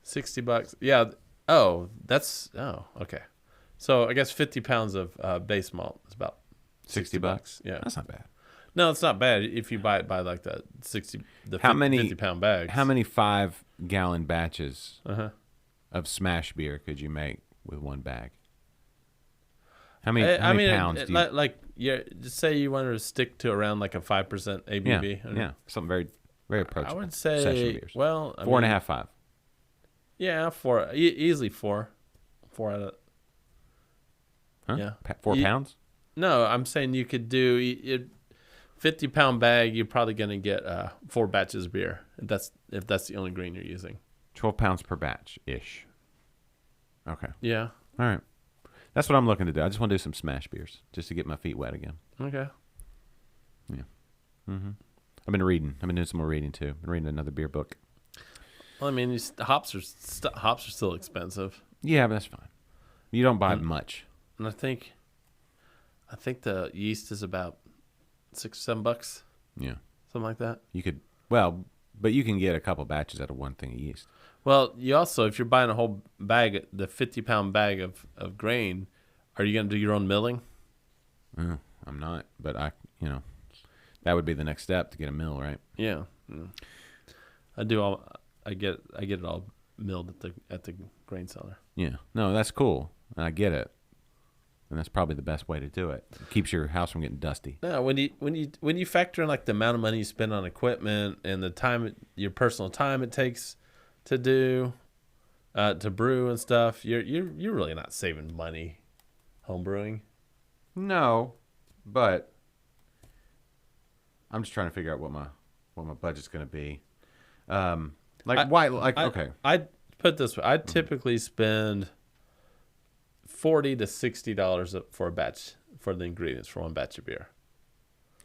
$60. Yeah. Okay. So I guess 50 pounds of base malt is about $60. Yeah, that's not bad. No, it's not bad if you buy it by like the 50-pound bags. How many 5-gallon batches of smash beer could you make with one bag? How many pounds do you... just say you wanted to stick to around like a 5% ABV. Yeah, something very, very approachable. I would say, session beers. well, 4.5, 5. Yeah, 4, easily 4. 4 out of... Huh? Yeah. 4 pounds? No, I'm saying you could do... 50-pound bag, you're probably going to get 4 batches of beer. If that's the only grain you're using. 12 pounds per batch-ish. Okay. Yeah. All right. That's what I'm looking to do. I just want to do some smash beers just to get my feet wet again. Okay. Yeah. Mm-hmm. I've been reading. I've been doing some more reading, too. I've been reading another beer book. Well, I mean, hops are still expensive. Yeah, but that's fine. You don't buy much. And I think the yeast is about $6-7. Yeah. Something like that. You could, but you can get a couple batches out of one thing of yeast. Well, you also, if you're buying a whole bag, the 50-pound bag of grain, are you going to do your own milling? I'm not, but that would be the next step to get a mill, right? Yeah. I do I get it all milled at the grain cellar. Yeah. No, that's cool. And I get it. And that's probably the best way to do it. It keeps your house from getting dusty. No, when you factor in like the amount of money you spend on equipment and the time, your personal time it takes to do, to brew and stuff, you're really not saving money home brewing. No, but I'm just trying to figure out what my budget's going to be. Okay. I'd put it this way. I typically spend $40 to $60 for a batch for the ingredients for one batch of beer.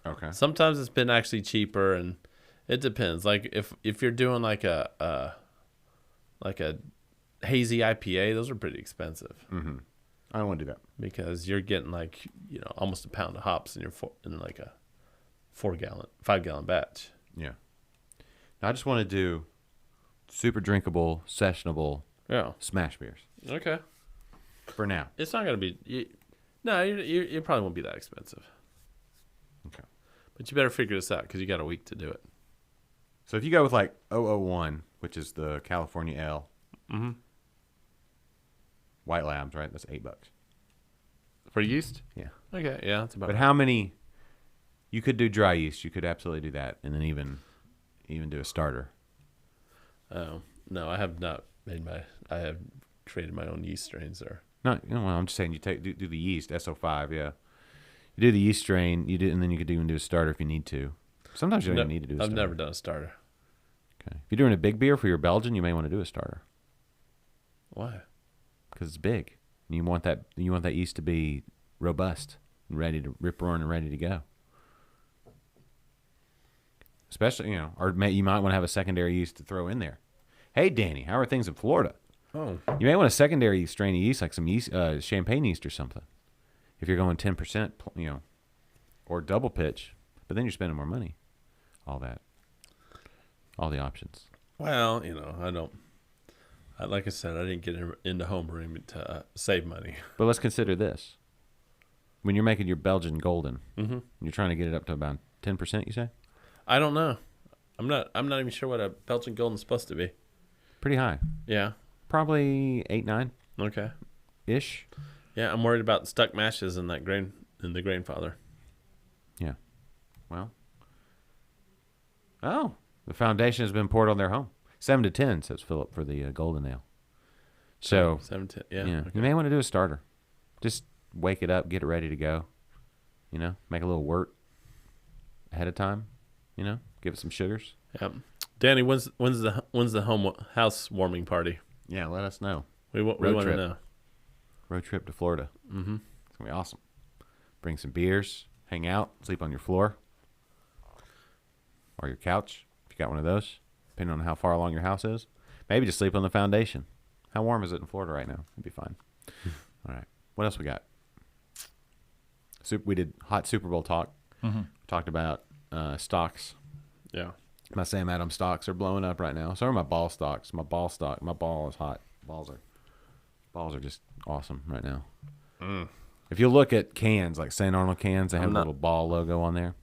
Okay. Sometimes it's been actually cheaper, and it depends. Like if you're doing like a hazy IPA, those are pretty expensive. Mm-hmm. I don't want to do that because you're getting like almost a pound of hops in like a 5-gallon batch. Yeah. I just want to do super drinkable, sessionable, smash beers. Okay. For now. It's not going to be... You probably won't be that expensive. Okay. But you better figure this out because you got a week to do it. So if you go with like 001, which is the California Ale, White Labs, right? That's $8. For yeast? Yeah. Okay, yeah, that's about But right. how many... You could do dry yeast. You could absolutely do that. And then even do a starter. Oh, no, I have not I have created my own yeast strains there. No, I'm just saying you do the yeast, SO5, yeah. You do the yeast strain, and then you could even do a starter if you need to. Sometimes you don't even need to do a starter. I've never done a starter. Okay. If you're doing a big beer for your Belgian, you may want to do a starter. Why? Because it's big. And you want that yeast to be robust and ready to rip roaring and ready to go. Especially, or you might want to have a secondary yeast to throw in there. Hey, Danny, how are things in Florida? Oh. You may want a secondary strain of yeast, like some yeast, champagne yeast or something. If you're going 10%, or double pitch, but then you're spending more money. All the options. Well, I don't. Like I said, I didn't get into homebrewing to save money. But let's consider this: when you're making your Belgian Golden, you're trying to get it up to about 10%. You say? I don't know. I'm not even sure what a Belgian Golden's supposed to be. Pretty high. Yeah. Probably 8, 9. Okay. Ish. Yeah, I'm worried about stuck mashes in the grain father. Yeah. Well. Oh, the foundation has been poured on their home. 7 to 10, says Philip, for the golden ale. So 7 to 10. Yeah. yeah. Okay. You may want to do a starter. Just wake it up, get it ready to go. Make a little wort ahead of time. Give it some sugars. Yep. Danny, when's the house warming party? Yeah, let us know. We want to know. Road trip to Florida. Mm-hmm. It's gonna be awesome. Bring some beers, hang out, sleep on your floor or your couch if you got one of those, depending on how far along your house is. Maybe just sleep on the foundation. How warm is it in Florida right now? It'd be fine. All right. What else we got? We did hot Super Bowl talk. Mm-hmm. Talked about stocks. Yeah. My Sam Adams stocks are blowing up right now. So are my ball stocks. My ball is hot. Balls are just awesome right now. Mm. If you look at cans, like St. Arnold cans, they have a little ball logo on there.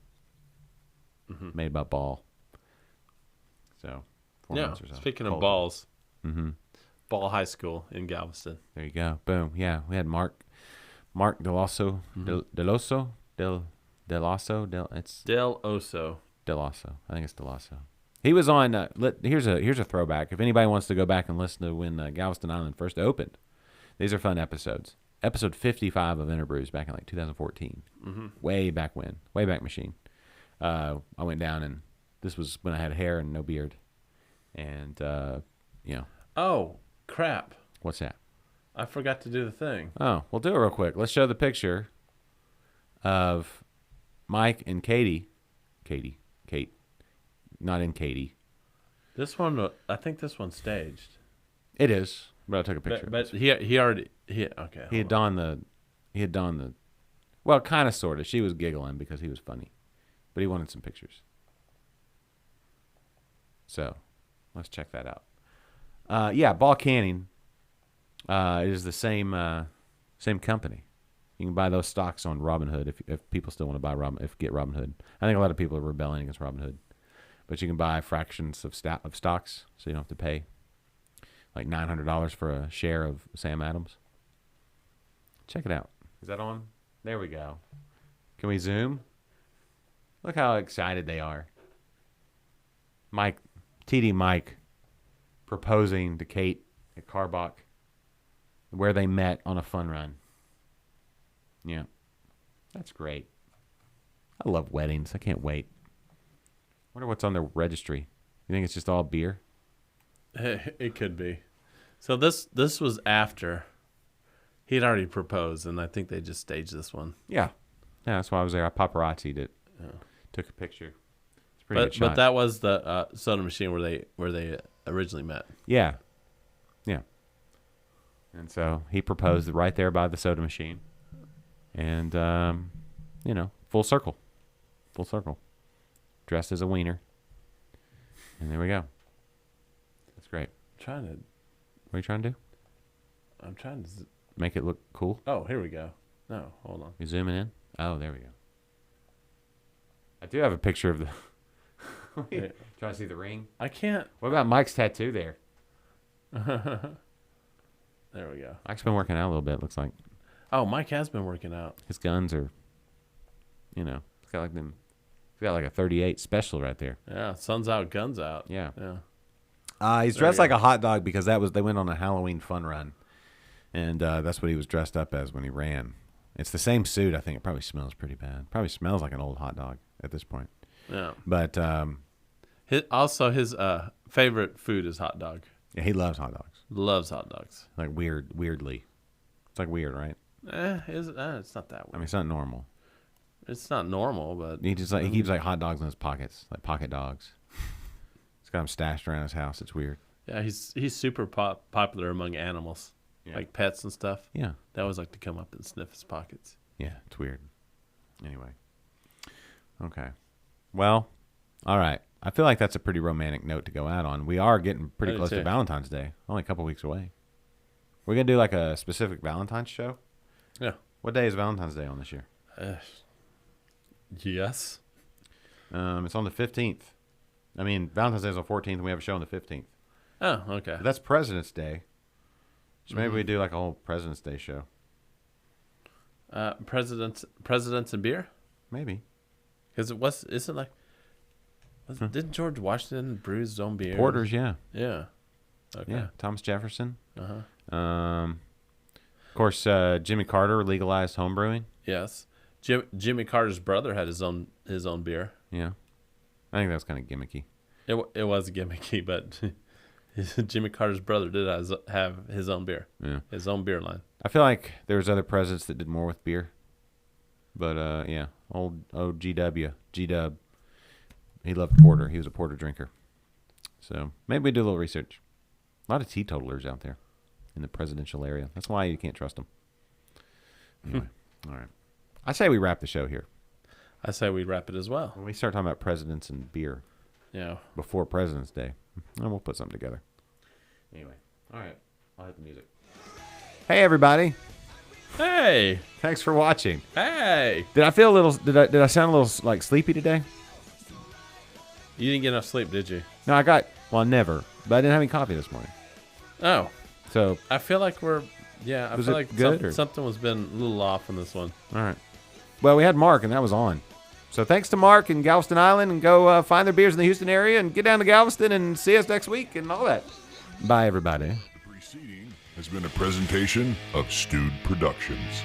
Mm-hmm. Made by Ball. So, speaking of balls, Ball High School in Galveston. There you go. Boom. Yeah, we had Mark Dell'Osso. Dell'Osso? It's Dell'Osso. Dell'Osso. I think it's Dell'Osso. He was on. Here's a throwback. If anybody wants to go back and listen to when Galveston Island first opened, these are fun episodes. Episode 55 of Interbrews back in like 2014. Mm-hmm. Way back when. Way back machine. I went down, and this was when I had hair and no beard. And, Oh, crap. What's that? I forgot to do the thing. Oh, we'll do it real quick. Let's show the picture of Mike and Kate. Not in Katie. This one, I think this one's staged. It is, but I took a picture. But he had donned the, well, kind of, sort of. She was giggling because he was funny, but he wanted some pictures. So, let's check that out. Ball Canning is the same company. You can buy those stocks on Robinhood if people still want to buy get Robinhood. I think a lot of people are rebelling against Robinhood. But you can buy fractions of stocks, so you don't have to pay like $900 for a share of Sam Adams. Check it out. Is that on? There we go. Can we zoom? Look how excited they are. TD Mike, proposing to Kate at Carbach, where they met on a fun run. Yeah, that's great. I love weddings. I can't wait. Wonder what's on their registry. You think it's just all beer? It could be. So this was after he'd already proposed, and I think they just staged this one. Yeah, that's why I was there. I paparazzi'd it. Took a picture. It's a pretty good shot. But that was the soda machine where they originally met. Yeah. And so he proposed right there by the soda machine, and full circle. Dressed as a wiener. And there we go. That's great. What are you trying to do? I'm trying to make it look cool. Oh, here we go. No, hold on. You zooming in? Oh, there we go. I do have a picture of the... Trying to see the ring? I can't. What about Mike's tattoo there? There we go. Mike's been working out a little bit, looks like. Oh, Mike has been working out. His guns are, he's got like them... He's got like a 38 special right there. Yeah, sun's out, guns out. Yeah. He's dressed like a hot dog because they went on a Halloween fun run, and that's what he was dressed up as when he ran. It's the same suit. I think it probably smells pretty bad. Probably smells like an old hot dog at this point. Yeah. But his favorite food is hot dog. Yeah, he loves hot dogs. Loves hot dogs. Like weirdly. It's like weird, right? It's not that weird. I mean, it's not normal. It's not normal, but he keeps like hot dogs in his pockets, like pocket dogs. He's got them stashed around his house. It's weird. Yeah, he's super popular among animals, like pets and stuff. Yeah, they always like to come up and sniff his pockets. Yeah, it's weird. Anyway, okay. Well, all right. I feel like that's a pretty romantic note to go out on. We are getting pretty close to Valentine's Day. Only a couple weeks away. We're gonna do like a specific Valentine's show. Yeah. What day is Valentine's Day on this year? Yes. It's on the 15th. I mean, Valentine's Day is on the 14th, and we have a show on the 15th. Oh, okay. But that's President's Day. So maybe we do like a whole President's Day show. Presidents and beer? Maybe. Because didn't George Washington brew his own beer? Porters, yeah. Yeah. Okay. Yeah. Thomas Jefferson. Uh-huh. course, Jimmy Carter legalized home brewing. Yes. Jimmy Carter's brother had his own beer. Yeah. I think that was kind of gimmicky. It was gimmicky, but Jimmy Carter's brother did have his own beer. Yeah. His own beer line. I feel like there was other presidents that did more with beer. But, yeah, old G-Dub, he loved porter. He was a porter drinker. So maybe we do a little research. A lot of teetotalers out there in the presidential area. That's why you can't trust them. Anyway, all right. I say we wrap the show here. I say we wrap it as well. When we start talking about presidents and beer before President's Day, and we'll put something together. Anyway, all right. I'll hit the music. Hey, everybody. Hey. Thanks for watching. Hey. Did I feel a little? Did I sound a little like sleepy today? You didn't get enough sleep, did you? No, never. But I didn't have any coffee this morning. Oh. So I feel like I feel like something was been a little off in this one. All right. Well, we had Mark, and that was on. So thanks to Mark and Galveston Island, and go find their beers in the Houston area, and get down to Galveston and see us next week and all that. Bye, everybody. The preceding has been a presentation of Stewed Productions.